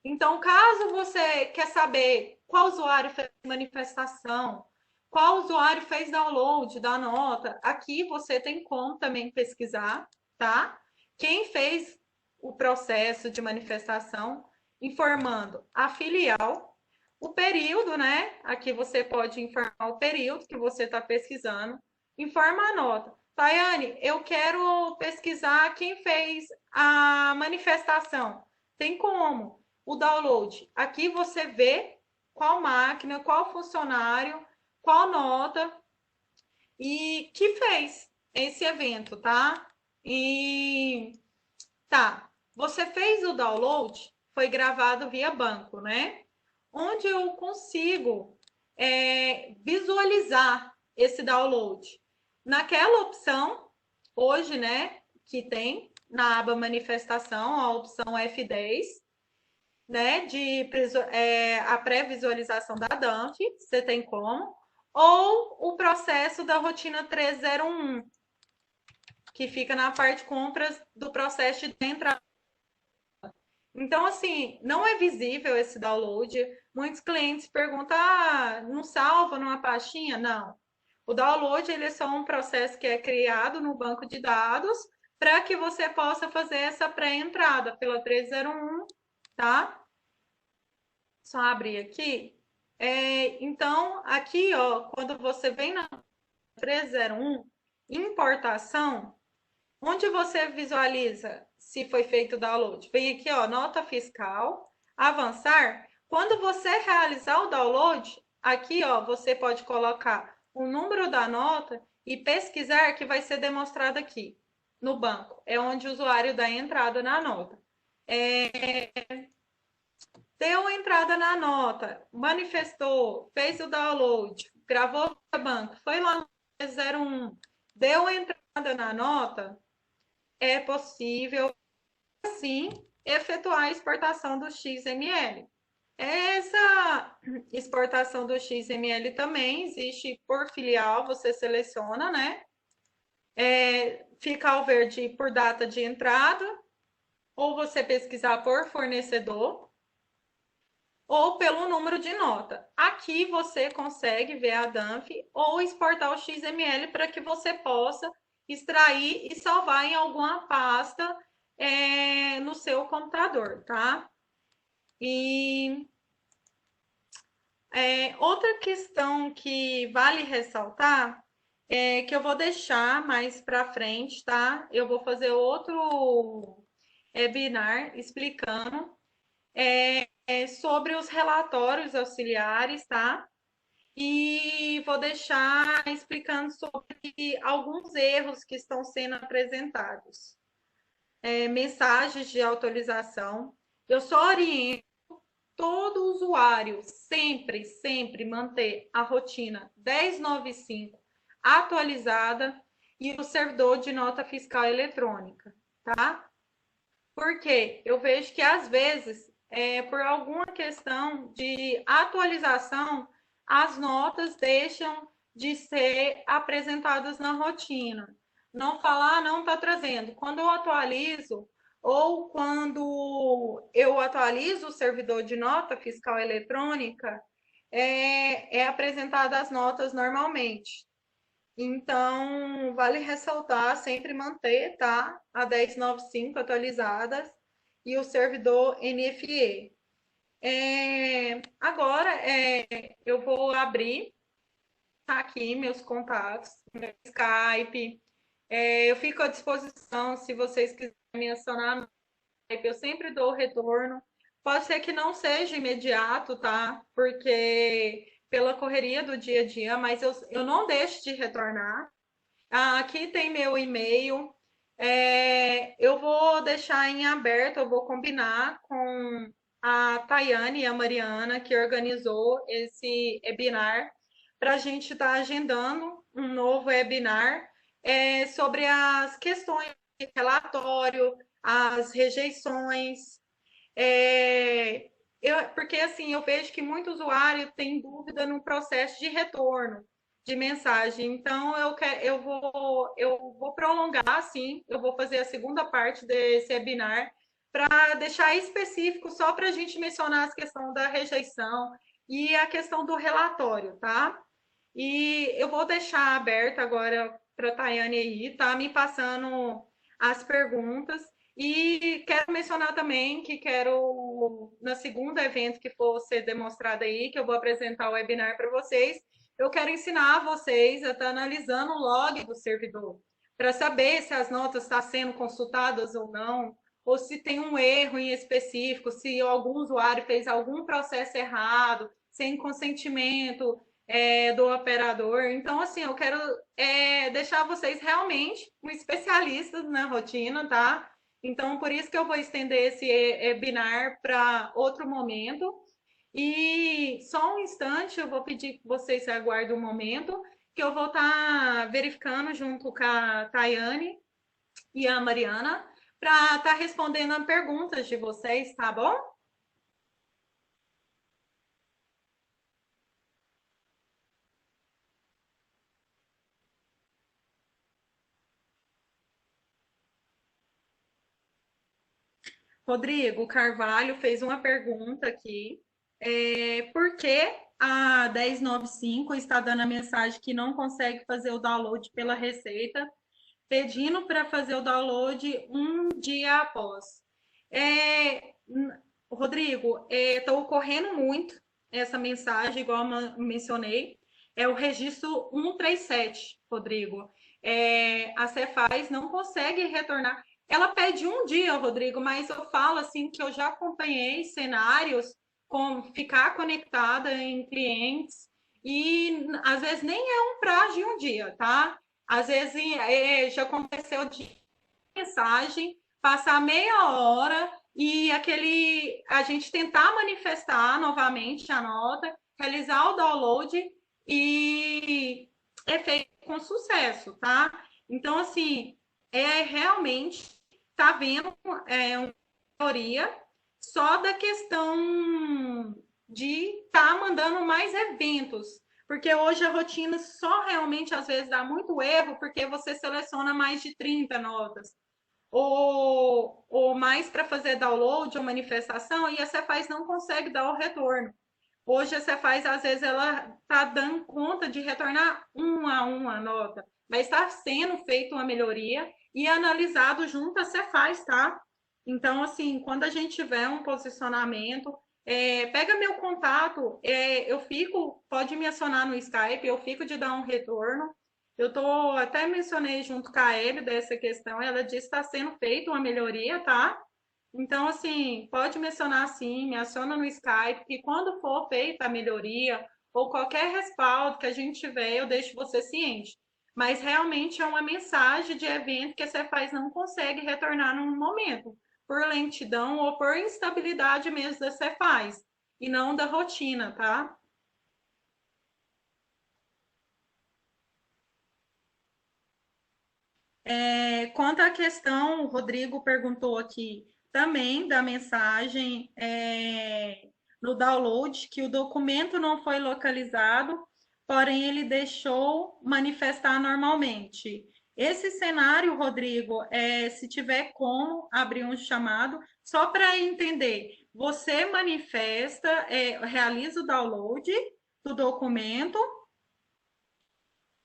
Então, caso você quer saber qual usuário fez manifestação, qual usuário fez download da nota, aqui você tem como também pesquisar, tá? Quem fez o processo de manifestação, informando a filial, o período, né? Aqui você pode informar o período que você está pesquisando, informa a nota. Tayane, eu quero pesquisar quem fez a manifestação. Tem como? O download. Aqui você vê qual máquina, qual funcionário, qual nota e que fez esse evento, tá? E tá, você fez o download, foi gravado via banco, né? Onde eu consigo visualizar esse download. Naquela opção, hoje, né, que tem na aba manifestação, a opção F10, né, a pré-visualização da DANF, você tem como, ou o processo da rotina 301, que fica na parte de compras do processo de entrada. Então, assim, não é visível esse download. Muitos clientes perguntam: não salva numa pastinha? Não. O download ele é só um processo que é criado no banco de dados para que você possa fazer essa pré-entrada pela 301, tá? Só abrir aqui. Então, aqui, ó, quando você vem na 301, importação, onde você visualiza se foi feito o download? Vem aqui, ó, nota fiscal, avançar. Quando você realizar o download, aqui, ó, você pode colocar o número da nota e pesquisar que vai ser demonstrado aqui no banco. É onde o usuário dá entrada na nota. Deu entrada na nota, manifestou, fez o download, gravou a banca, foi lá no 01, deu entrada na nota, é possível, sim, efetuar a exportação do XML. Essa exportação do XML também existe por filial, você seleciona, né? Fica ao verde por data de entrada, ou você pesquisar por fornecedor, ou pelo número de nota. Aqui você consegue ver a DANF ou exportar o XML para que você possa extrair e salvar em alguma pasta no seu computador, tá? E outra questão que vale ressaltar é que eu vou deixar mais para frente, tá? Eu vou fazer outro webinar explicando sobre os relatórios auxiliares, tá? E vou deixar explicando sobre alguns erros que estão sendo apresentados. Mensagens de atualização. Eu só oriento todo usuário sempre, sempre manter a rotina 1095 atualizada e o servidor de nota fiscal eletrônica, tá? Porque eu vejo que às vezes, por alguma questão de atualização, as notas deixam de ser apresentadas na rotina. Não falar, não está trazendo. Quando eu atualizo, ou quando eu atualizo o servidor de nota fiscal eletrônica, é apresentada as notas normalmente. Então, vale ressaltar, sempre manter, tá? A 1095 atualizadas e o servidor NFE. Agora, eu vou abrir, tá aqui meus contatos, meu Skype. Eu fico à disposição se vocês quiserem me acionar no Skype, eu sempre dou retorno. Pode ser que não seja imediato, tá? Porque pela correria do dia a dia, mas eu não deixo de retornar. Aqui tem meu e-mail. Eu vou deixar em aberto, eu vou combinar com a Tayane e a Mariana, que organizou esse webinar, para a gente estar agendando um novo webinar sobre as questões de relatório, as rejeições. Porque assim, eu vejo que muito usuário tem dúvida no processo de retorno de mensagem. Então, eu vou prolongar, sim, eu vou fazer a segunda parte desse webinar para deixar específico só para a gente mencionar as questões da rejeição e a questão do relatório, tá? E eu vou deixar aberto agora para a Tayane aí, tá? Me passando as perguntas. E quero mencionar também que quero, no segundo evento que for ser demonstrado aí, que eu vou apresentar o webinar para vocês, eu quero ensinar vocês a estar analisando o log do servidor, para saber se as notas estão sendo consultadas ou não, ou se tem um erro em específico, se algum usuário fez algum processo errado, sem consentimento do operador. Então, assim, eu quero deixar vocês realmente um especialistas na rotina, tá? Então, por isso que eu vou estender esse webinar para outro momento. E só um instante, eu vou pedir que vocês aguardem um momento, que eu vou estar verificando junto com a Tayane e a Mariana, para estar respondendo as perguntas de vocês, tá bom? Rodrigo Carvalho fez uma pergunta aqui. Por que a 1095 está dando a mensagem que não consegue fazer o download pela Receita, pedindo para fazer o download um dia após? É, Rodrigo, está ocorrendo muito essa mensagem, igual eu mencionei, é o registro 137, Rodrigo. A Cefaz não consegue retornar. Ela pede um dia, Rodrigo, mas eu falo assim que eu já acompanhei cenários com ficar conectada em clientes e às vezes nem é um prazo de um dia, tá? Às vezes já aconteceu de mensagem, passar meia hora e a gente tentar manifestar novamente a nota, realizar o download e é feito com sucesso, tá? Então, assim, realmente tá vendo uma teoria só da questão de estar mandando mais eventos, porque hoje a rotina só realmente às vezes dá muito erro porque você seleciona mais de 30 notas ou mais para fazer download ou manifestação e a Cefaz não consegue dar o retorno. Hoje a Cefaz, às vezes, ela está dando conta de retornar uma nota, mas está sendo feita uma melhoria e analisado junto à Cefaz, tá? Então, assim, quando a gente tiver um posicionamento, pega meu contato, pode me acionar no Skype, eu fico de dar um retorno. Até mencionei junto com a Hélio dessa questão, ela disse que está sendo feita uma melhoria, tá? Então, assim, pode mencionar sim, me aciona no Skype, que quando for feita a melhoria ou qualquer respaldo que a gente tiver, eu deixo você ciente. Mas realmente é uma mensagem de evento que a Cefaz não consegue retornar no momento, por lentidão ou por instabilidade mesmo da Cefaz, e não da rotina, tá? Quanto à questão, o Rodrigo perguntou aqui também da mensagem no download, que o documento não foi localizado, porém ele deixou manifestar normalmente. Esse cenário, Rodrigo, se tiver como abrir um chamado, só para entender, você manifesta, realiza o download do documento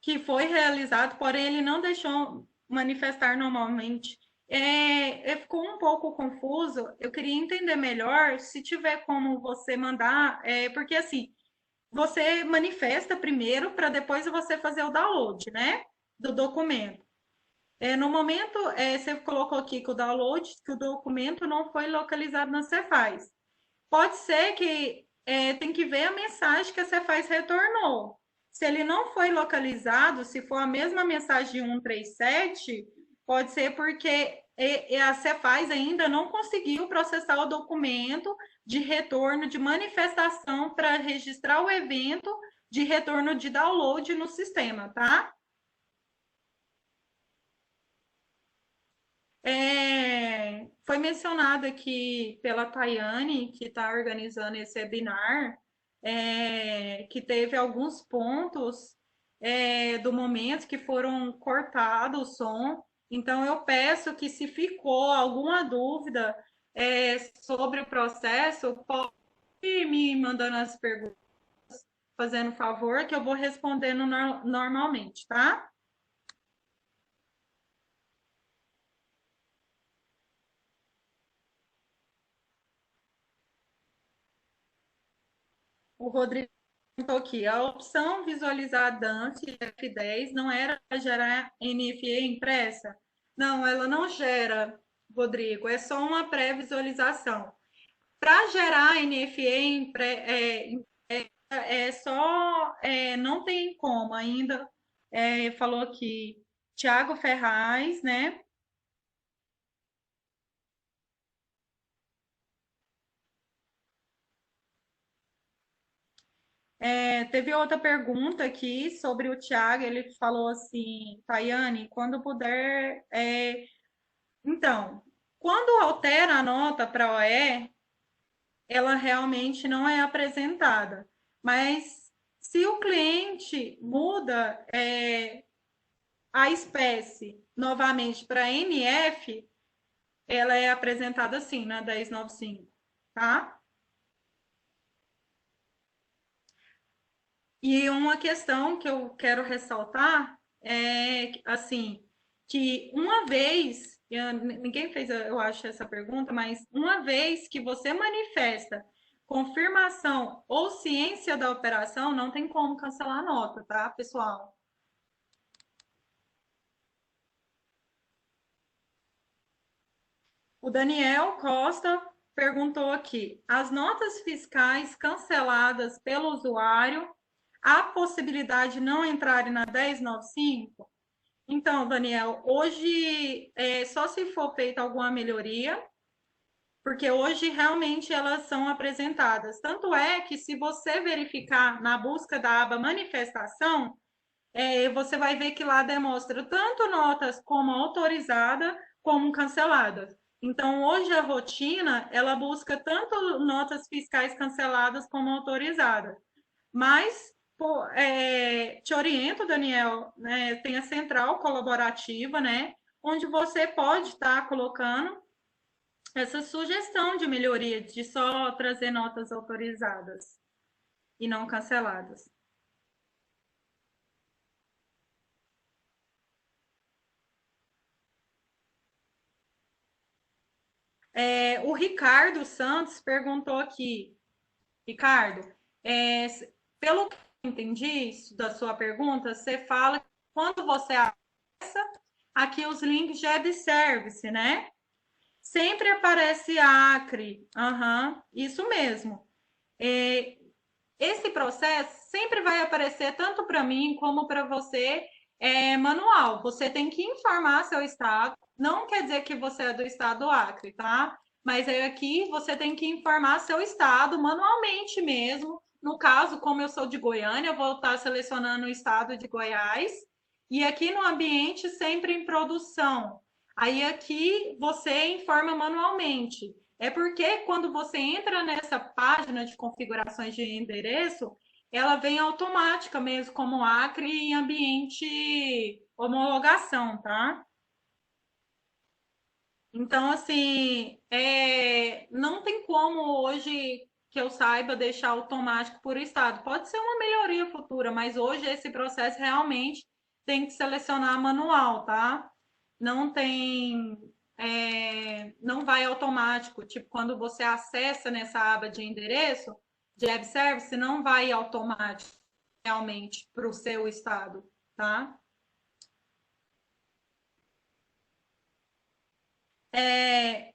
que foi realizado, porém ele não deixou manifestar normalmente. Ficou um pouco confuso. Eu queria entender melhor se tiver como você mandar, porque assim, você manifesta primeiro para depois você fazer o download, né, do documento. No momento, você colocou aqui que o download, que o documento não foi localizado na Cefaz. Pode ser que tem que ver a mensagem que a Cefaz retornou. Se ele não foi localizado, se for a mesma mensagem de 137, pode ser porque a Cefaz ainda não conseguiu processar o documento de retorno de manifestação para registrar o evento de retorno de download no sistema, tá? Foi mencionado aqui pela Tayane, que está organizando esse webinar, que teve alguns pontos do momento que foram cortados o som. Então, eu peço que, se ficou alguma dúvida sobre o processo, pode ir me mandando as perguntas, fazendo favor, que eu vou respondendo normalmente, tá? O Rodrigo perguntou aqui, a opção visualizar Dante F10 não era para gerar NFE impressa? Não, ela não gera, Rodrigo, é só uma pré-visualização. Para gerar NFE não tem como ainda. Falou aqui Tiago Ferraz, né? Teve outra pergunta aqui sobre o Tiago. Ele falou assim, Tayane, quando puder. Então, quando altera a nota para OE, ela realmente não é apresentada. Mas se o cliente muda a espécie novamente para NF, ela é apresentada assim na 1095, tá? E uma questão que eu quero ressaltar é assim, que uma vez, ninguém fez, eu acho, essa pergunta, mas uma vez que você manifesta confirmação ou ciência da operação, não tem como cancelar a nota, tá, pessoal? O Daniel Costa perguntou aqui: as notas fiscais canceladas pelo usuário, há possibilidade de não entrarem na 1095? Então, Daniel, hoje só se for feita alguma melhoria, porque hoje realmente elas são apresentadas. Tanto é que se você verificar na busca da aba manifestação, você vai ver que lá demonstra tanto notas como autorizadas como canceladas. Então, hoje a rotina, ela busca tanto notas fiscais canceladas como autorizadas. Mas pô, te oriento, Daniel, né, tem a central colaborativa, né, onde você pode estar colocando essa sugestão de melhoria, de só trazer notas autorizadas e não canceladas. O Ricardo Santos perguntou aqui, Ricardo, é, pelo que eu entendi da sua pergunta, você fala que quando você acessa aqui os links de web service, né? Sempre aparece Acre. Uhum, isso mesmo. É, esse processo sempre vai aparecer tanto para mim como para você manual. Você tem que informar seu estado. Não quer dizer que você é do estado do Acre, tá? Mas aí aqui você tem que informar seu estado manualmente mesmo. No caso, como eu sou de Goiânia, eu vou estar selecionando o estado de Goiás. E aqui no ambiente sempre em produção. Aí aqui você informa manualmente. É porque quando você entra nessa página de configurações de endereço, ela vem automática mesmo, como Acre em ambiente homologação, tá? Então, assim, não tem como hoje que eu saiba deixar automático por estado. Pode ser uma melhoria futura, mas hoje esse processo realmente tem que selecionar manual, tá? Não tem, não vai automático. Tipo, quando você acessa nessa aba de endereço, de web service, não vai automático realmente para o seu estado, tá?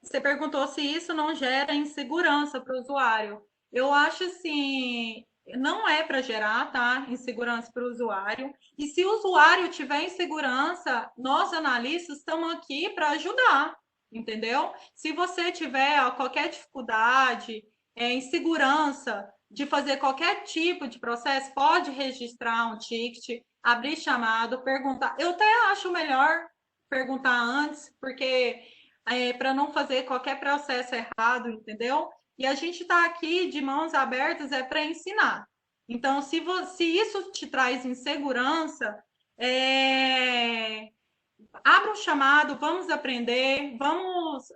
Você perguntou se isso não gera insegurança para o usuário. Eu acho assim, não é para gerar, tá? Insegurança para o usuário. E se o usuário tiver insegurança, nós analistas estamos aqui para ajudar, entendeu? Se você tiver qualquer dificuldade, insegurança de fazer qualquer tipo de processo, pode registrar um ticket, abrir chamado, perguntar. Eu até acho melhor perguntar antes, porque para não fazer qualquer processo errado, entendeu? E a gente está aqui de mãos abertas para ensinar. Então, se isso te traz insegurança, abra um chamado, vamos aprender, vamos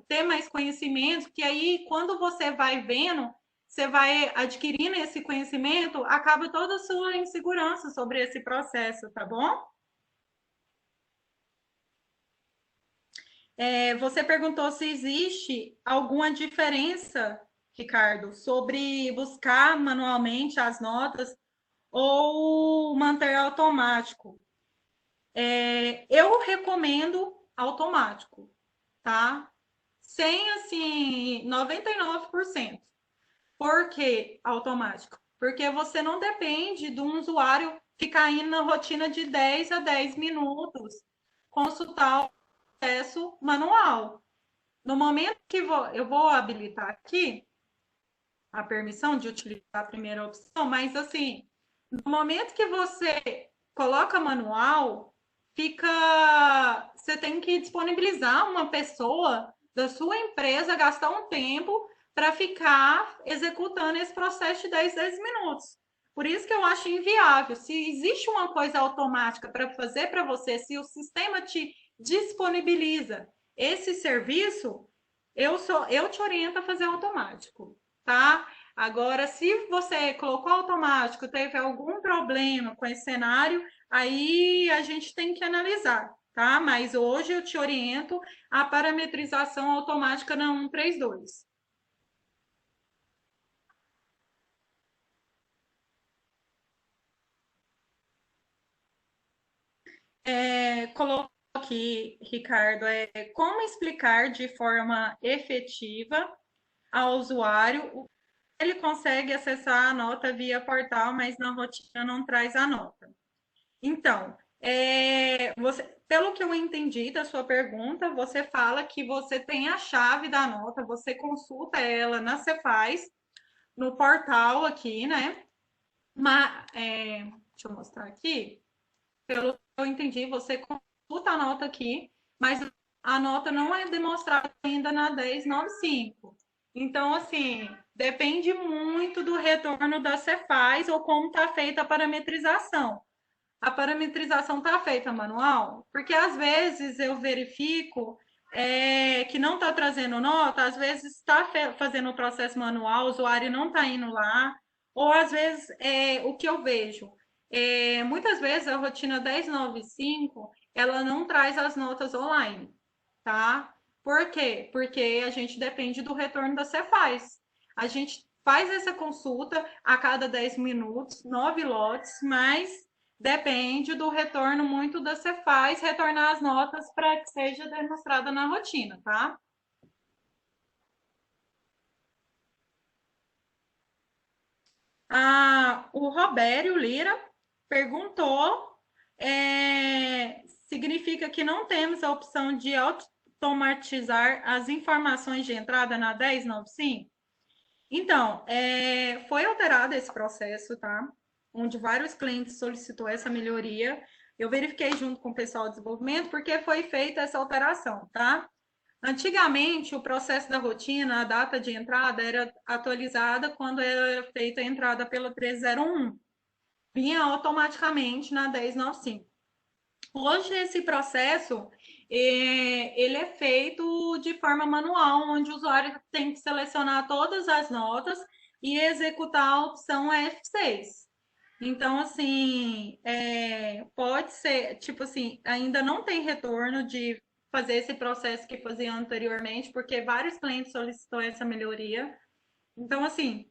ter mais conhecimento, que aí, quando você vai vendo, você vai adquirindo esse conhecimento, acaba toda a sua insegurança sobre esse processo, tá bom? Você perguntou se existe alguma diferença, Ricardo, sobre buscar manualmente as notas ou manter automático. Eu recomendo automático, tá? Sem, assim, 99%. Por que automático? Porque você não depende de um usuário ficar indo na rotina de 10 a 10 minutos consultar o processo manual. No momento que eu vou habilitar aqui a permissão de utilizar a primeira opção, mas assim, no momento que você coloca manual, você tem que disponibilizar uma pessoa da sua empresa, gastar um tempo para ficar executando esse processo de 10 minutos. Por isso que eu acho inviável. Se existe uma coisa automática para fazer para você, se o sistema te disponibiliza esse serviço, eu te oriento a fazer automático, tá? Agora, se você colocou automático, teve algum problema com esse cenário, aí a gente tem que analisar, tá? Mas hoje eu te oriento a parametrização automática na 132. Colocou aqui, Ricardo, como explicar de forma efetiva ao usuário o que ele consegue acessar a nota via portal, mas na rotina não traz a nota. Então, Pelo que eu entendi da sua pergunta, você fala que você tem a chave da nota, você consulta ela na Cefaz, no portal aqui, né? Deixa eu mostrar aqui. Pelo que eu entendi, você consulta a nota aqui, mas a nota não é demonstrada ainda na 1095. Então, assim, depende muito do retorno da Cefaz ou como está feita a parametrização. A parametrização está feita manual? Porque às vezes eu verifico que não está trazendo nota, às vezes está fazendo o processo manual, o usuário não está indo lá, ou às vezes o que eu vejo, muitas vezes a rotina 1095 ela não traz as notas online, tá? Por quê? Porque a gente depende do retorno da Cefaz. A gente faz essa consulta a cada 10 minutos, 9 lotes, mas depende do retorno muito da Cefaz retornar as notas para que seja demonstrada na rotina, tá? O Robério Lira perguntou: significa que não temos a opção de automatizar as informações de entrada na 1095? Então, foi alterado esse processo, tá? Onde vários clientes solicitou essa melhoria. Eu verifiquei junto com o pessoal de desenvolvimento porque foi feita essa alteração, tá? Antigamente, o processo da rotina, a data de entrada era atualizada quando era feita a entrada pela 1301. Vinha automaticamente na 1095. Hoje, esse processo ele é feito de forma manual, onde o usuário tem que selecionar todas as notas e executar a opção F6. Então, assim, pode ser, tipo assim, ainda não tem retorno de fazer esse processo que fazia anteriormente, porque vários clientes solicitou essa melhoria. Então, assim,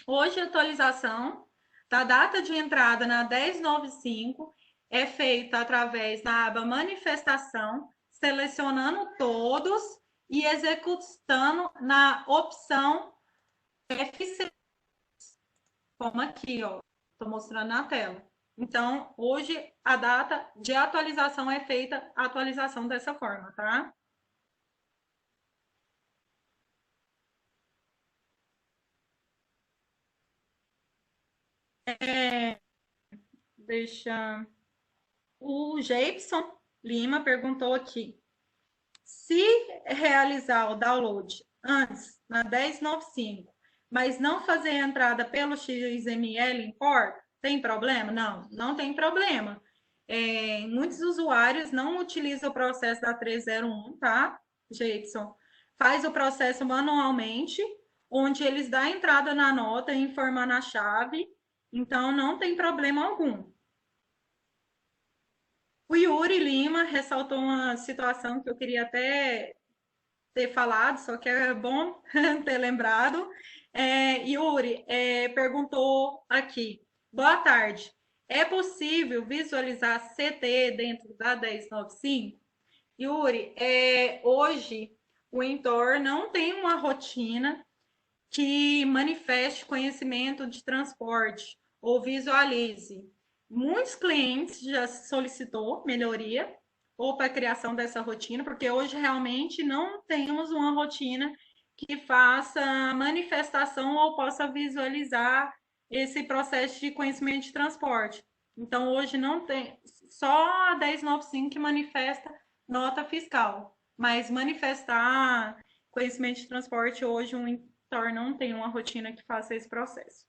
hoje a atualização da data de entrada na 1095 é feita através da aba manifestação, selecionando todos e executando na opção F6, como aqui, ó, estou mostrando na tela. Então, hoje a data de atualização é feita a atualização dessa forma, tá? Deixa. O Jefferson Lima perguntou aqui: se realizar o download antes, na 1095, mas não fazer a entrada pelo XML import, tem problema? Não, não tem problema. Muitos usuários não utilizam o processo da 301, tá, Jefferson? Faz o processo manualmente, onde eles dão a entrada na nota, informando a chave, então não tem problema algum. O Yuri Lima ressaltou uma situação que eu queria até ter falado, só que é bom ter lembrado. Yuri perguntou aqui: boa tarde. É possível visualizar CT dentro da 1095? Yuri, hoje o Entor não tem uma rotina que manifeste conhecimento de transporte ou visualize. Muitos clientes já solicitou melhoria ou para a criação dessa rotina, porque hoje realmente não temos uma rotina que faça manifestação ou possa visualizar esse processo de conhecimento de transporte. Então, hoje não tem, só a 1095 que manifesta nota fiscal, mas manifestar conhecimento de transporte hoje um não tem uma rotina que faça esse processo.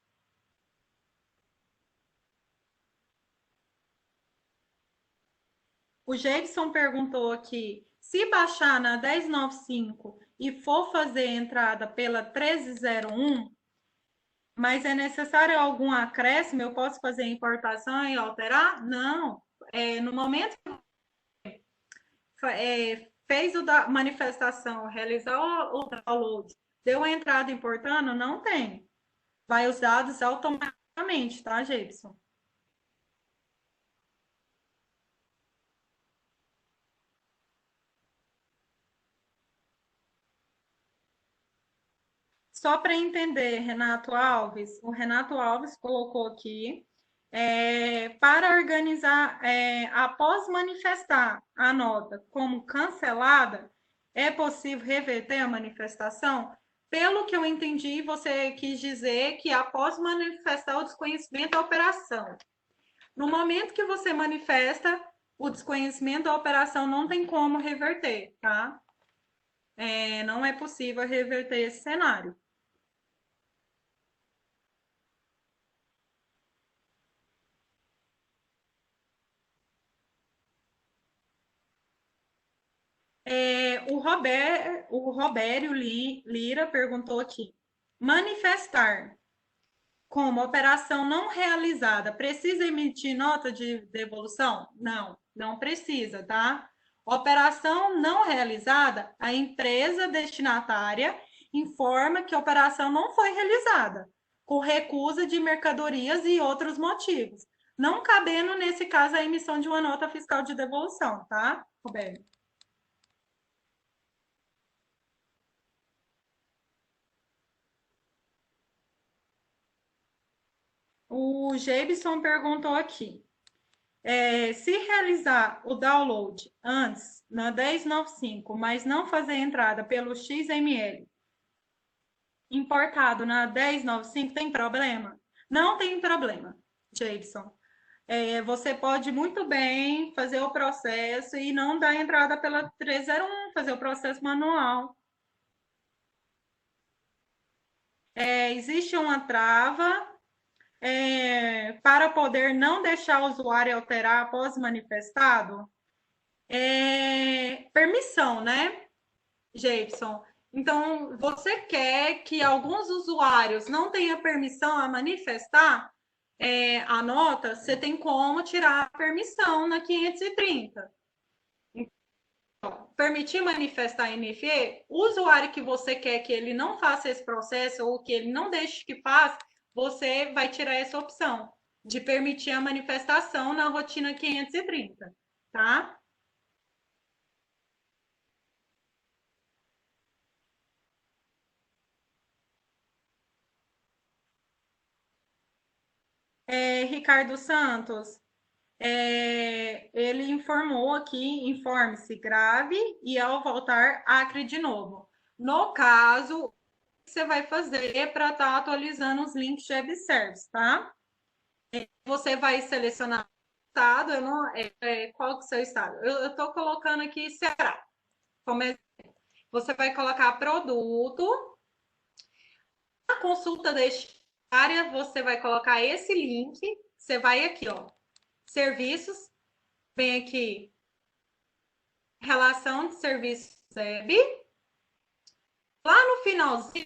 O Jefferson perguntou aqui: se baixar na 1095 e for fazer entrada pela 1301, mas é necessário algum acréscimo? Eu posso fazer importação e alterar? Não. No momento que fez a manifestação, realizar o download, deu a entrada importando? Não tem. Vai os dados automaticamente, tá, Jefferson? Só para entender, Renato Alves, o Renato Alves colocou aqui Para organizar, após manifestar a nota como cancelada, é possível reverter a manifestação? Pelo que eu entendi, você quis dizer que após manifestar o desconhecimento da operação. No momento que você manifesta o desconhecimento da operação, não tem como reverter, tá? Não é possível reverter esse cenário. O Robério Lira perguntou aqui: manifestar como operação não realizada, precisa emitir nota de devolução? Não, não precisa, tá? Operação não realizada, a empresa destinatária informa que a operação não foi realizada, com recusa de mercadorias e outros motivos, não cabendo, nesse caso, a emissão de uma nota fiscal de devolução, tá, Roberto? O Jebson perguntou aqui: se realizar o download antes, na 1095, mas não fazer entrada pelo XML importado na 1095, tem problema? Não tem problema, Jebson. Você pode muito bem fazer o processo e não dar entrada pela 301, fazer o processo manual. Existe uma trava para poder não deixar o usuário alterar após manifestado? Permissão, né, Jefferson? Então, você quer que alguns usuários não tenham permissão a manifestar a nota? Você tem como tirar a permissão na 530. Permitir manifestar NFE, o usuário que você quer que ele não faça esse processo ou que ele não deixe que faça, você vai tirar essa opção de permitir a manifestação na rotina 530, tá? Ricardo Santos, ele informou aqui, informe-se grave e ao voltar, acre de novo. No caso, o que você vai fazer para estar atualizando os links de web service, tá? Você vai selecionar o estado, eu não, qual que é o seu estado? Eu estou colocando aqui Ceará. Você vai colocar produto, na consulta deste área, você vai colocar esse link, você vai aqui, ó, serviços, vem aqui, relação de serviços web, lá no finalzinho,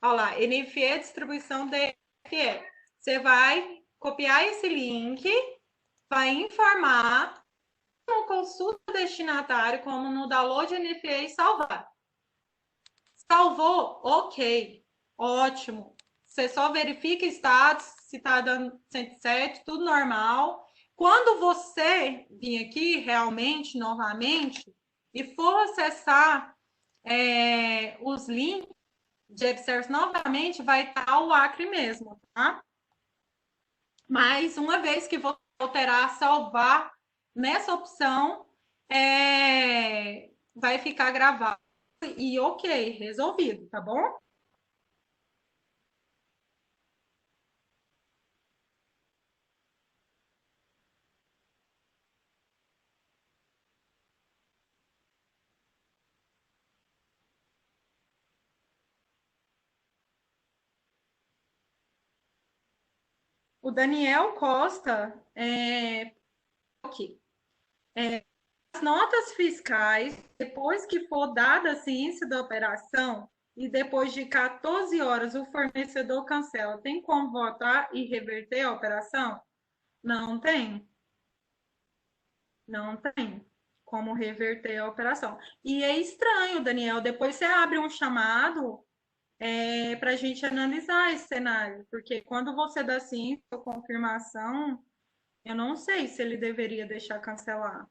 olha lá, NFE distribuição DFE. Você vai copiar esse link, vai informar no consulta destinatário, como no download NFE e salvar. Salvou? Ok. Ótimo. Você só verifica status, se está dando 107, tudo normal. Quando você vir aqui realmente, novamente, e for acessar os links de Webservice novamente, vai estar o Acre mesmo, tá? Mas uma vez que você alterar, salvar nessa opção, vai ficar gravado e ok, resolvido, tá bom? O Daniel Costa, aqui. As notas fiscais, depois que for dada a ciência da operação e depois de 14 horas o fornecedor cancela, tem como voltar e reverter a operação? Não tem. Não tem como reverter a operação. E é estranho, Daniel, depois você abre um chamado para a gente analisar esse cenário, porque quando você dá sim a confirmação, eu não sei se ele deveria deixar cancelar.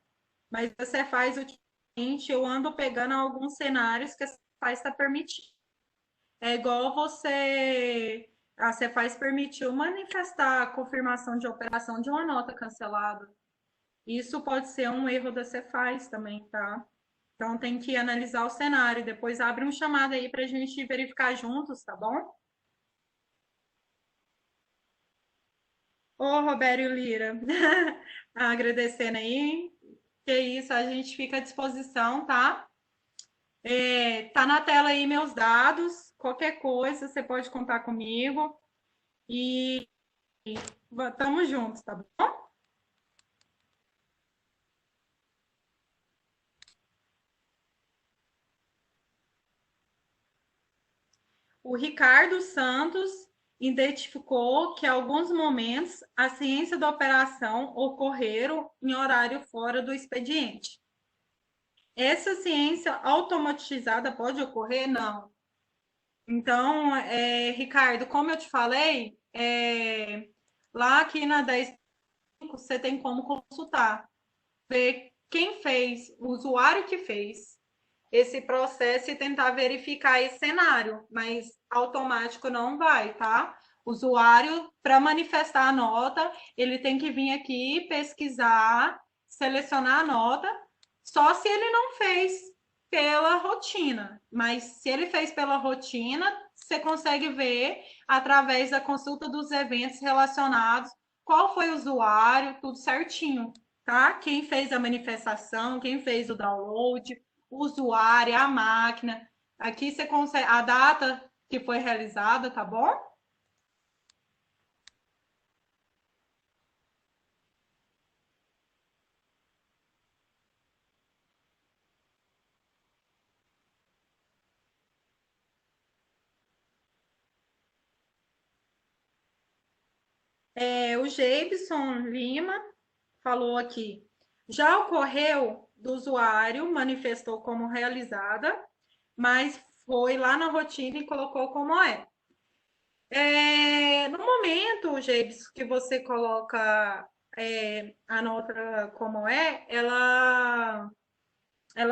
Mas você faz ultimamente, eu ando pegando alguns cenários que a faz está permitindo. É igual você A Cefaz permitiu manifestar a confirmação de operação de uma nota cancelada. Isso pode ser um erro da Cefaz também, tá? Então tem que analisar o cenário. Depois abre um chamado aí para a gente verificar juntos, tá bom? Ô, Robério Lira, agradecendo aí. Que isso, a gente fica à disposição, tá? Tá na tela aí meus dados. Qualquer coisa, você pode contar comigo. E tamo juntos, tá bom? O Ricardo Santos identificou que, em alguns momentos, a ciência da operação ocorreram em horário fora do expediente. Essa ciência automatizada pode ocorrer? Não. Então, Ricardo, como eu te falei, lá aqui na 10 você tem como consultar, ver quem fez, o usuário que fez esse processo e tentar verificar esse cenário, mas automático não vai, tá? O usuário, para manifestar a nota, ele tem que vir aqui pesquisar, selecionar a nota, só se ele não fez pela rotina. Mas se ele fez pela rotina, você consegue ver através da consulta dos eventos relacionados qual foi o usuário, tudo certinho, tá? Quem fez a manifestação, quem fez o download, o usuário, a máquina. Aqui você consegue a data que foi realizada, tá bom? O Geibson Lima falou aqui. Já ocorreu do usuário, manifestou como realizada, mas foi lá na rotina e colocou como é. No momento, Geibson, que você coloca a nota como é, ela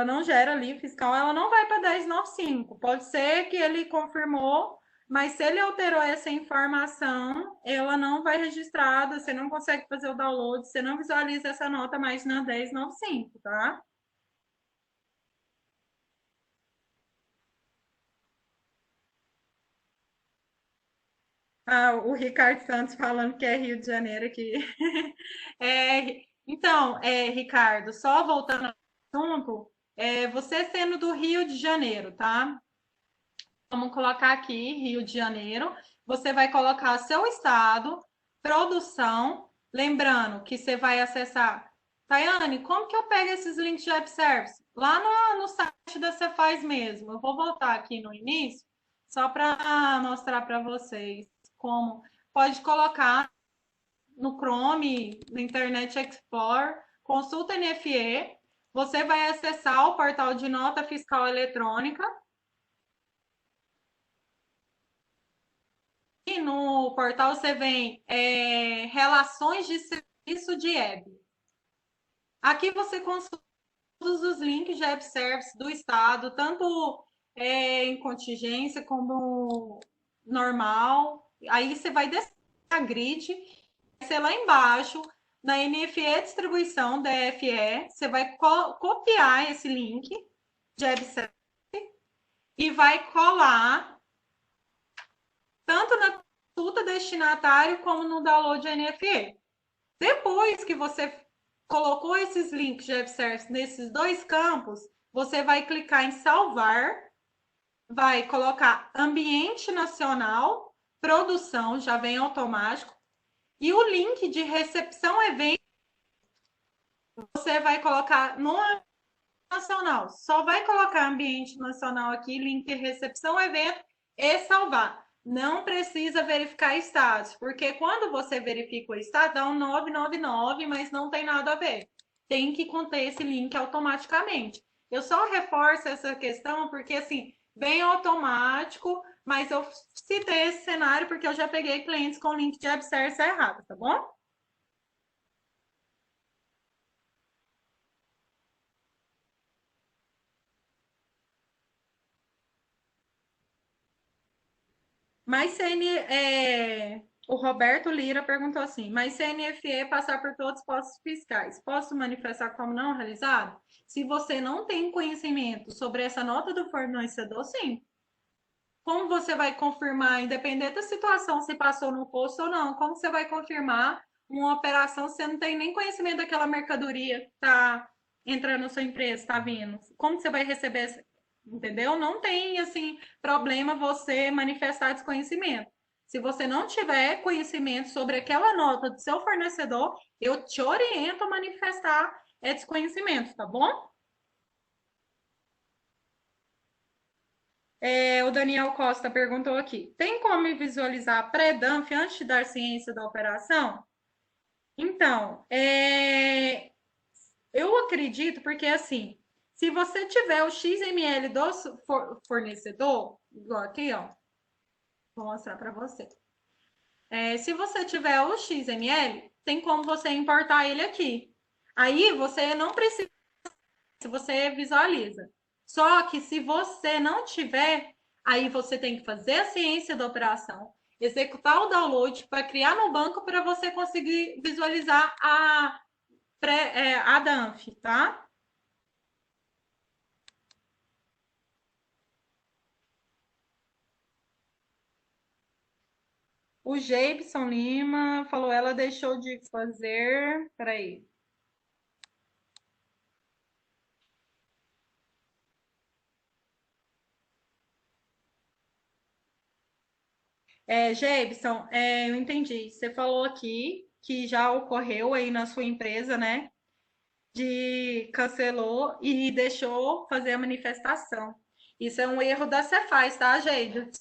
não gera livre fiscal, ela não vai para 1095. Pode ser que ele confirmou, mas se ele alterou essa informação, ela não vai registrada, você não consegue fazer o download, você não visualiza essa nota mais na 1095, tá? Ah, o Ricardo Santos falando que é Rio de Janeiro aqui. Então, Ricardo, só voltando ao assunto, você sendo do Rio de Janeiro, tá? Vamos colocar aqui, Rio de Janeiro. Você vai colocar seu estado, produção. Lembrando que você vai acessar. Tayane, como que eu pego esses links de App Service? Lá no site da Cefaz mesmo. Eu vou voltar aqui no início, só para mostrar para vocês como. Pode colocar no Chrome, no Internet Explorer, consulta NFE. Você vai acessar o portal de nota fiscal eletrônica. E no portal você vem relações de serviço de web. Aqui você consulta todos os links de web service do estado, tanto em contingência como normal. Aí você vai descer a grid, vai ser lá embaixo, na NFE distribuição da FE, você vai copiar esse link de web service e vai colar tanto na consulta destinatário como no download NFE. Depois que você colocou esses links de web nesses dois campos, você vai clicar em salvar, vai colocar ambiente nacional, produção, já vem automático, e o link de recepção evento você vai colocar no nacional. Só vai colocar ambiente nacional aqui, link de recepção evento e salvar. Não precisa verificar status, porque quando você verifica o status, dá um 999, mas não tem nada a ver. Tem que conter esse link automaticamente. Eu só reforço essa questão porque, assim, bem automático, mas eu citei esse cenário porque eu já peguei clientes com link de webservice errado, tá bom? Mas o Roberto Lira perguntou assim: mas se a NFE passar por todos os postos fiscais, posso manifestar como não realizado? Se você não tem conhecimento sobre essa nota do fornecedor, sim. Como você vai confirmar, independente da situação, se passou no posto ou não? Como você vai confirmar uma operação se você não tem nem conhecimento daquela mercadoria que está entrando na sua empresa, está vindo? Como você vai receber? Entendeu? Não tem assim problema você manifestar desconhecimento. Se você não tiver conhecimento sobre aquela nota do seu fornecedor, eu te oriento a manifestar desconhecimento, tá bom? O Daniel Costa perguntou aqui: tem como visualizar a pré-dump antes de dar ciência da operação? Então, eu acredito porque assim, se você tiver o XML do fornecedor, igual aqui, ó, vou mostrar para você. Se você tiver o XML, tem como você importar ele aqui. Aí você não precisa, se você visualiza. Só que se você não tiver, aí você tem que fazer a ciência da operação, executar o download para criar no banco para você conseguir visualizar a DANF, tá? O Geibson Lima falou, ela deixou de fazer. Peraí. Geibson, eu entendi. Você falou aqui que já ocorreu aí na sua empresa, né? De cancelou e deixou fazer a manifestação. Isso é um erro da Cefaz, tá, Geide?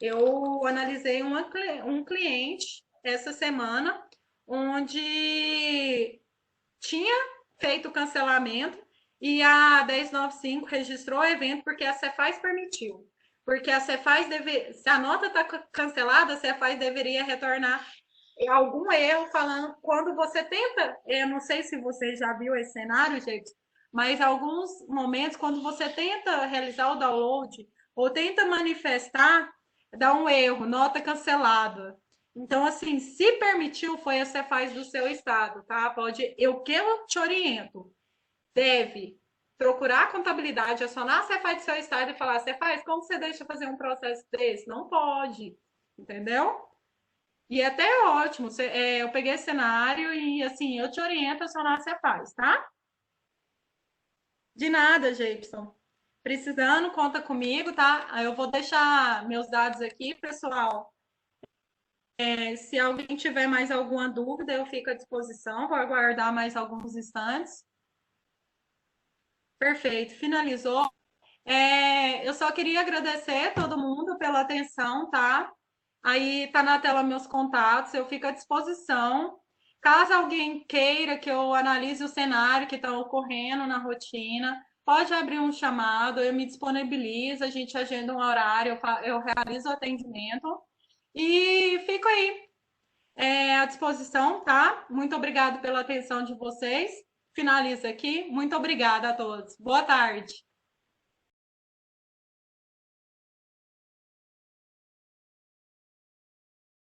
Eu analisei um cliente essa semana onde tinha feito o cancelamento e a 1095 registrou o evento porque a Cefaz permitiu. Porque a Cefaz deve, se a nota está cancelada, a Cefaz deveria retornar algum erro falando quando você tenta, eu não sei se você já viu esse cenário, gente, mas alguns momentos quando você tenta realizar o download ou tenta manifestar, dá um erro, nota cancelada. Então, assim, se permitiu, foi a Cefaz do seu estado, tá? Pode, o que eu te oriento, deve procurar a contabilidade, acionar a Cefaz do seu estado e falar, Cefaz, como você deixa fazer um processo desse? Não pode, entendeu? E até é ótimo. Eu peguei esse cenário e, assim, eu te oriento a acionar a Cefaz, tá? De nada, Gibson. Precisando, conta comigo, tá? Eu vou deixar meus dados aqui, pessoal. Se alguém tiver mais alguma dúvida, eu fico à disposição. Vou aguardar mais alguns instantes. Perfeito, finalizou. Eu só queria agradecer a todo mundo pela atenção, tá? Aí tá na tela meus contatos, eu fico à disposição. Caso alguém queira que eu analise o cenário que está ocorrendo na rotina, pode abrir um chamado, eu me disponibilizo, a gente agenda um horário, eu realizo o atendimento e fico aí à disposição, tá? Muito obrigado pela atenção de vocês. Finalizo aqui. Muito obrigada a todos. Boa tarde.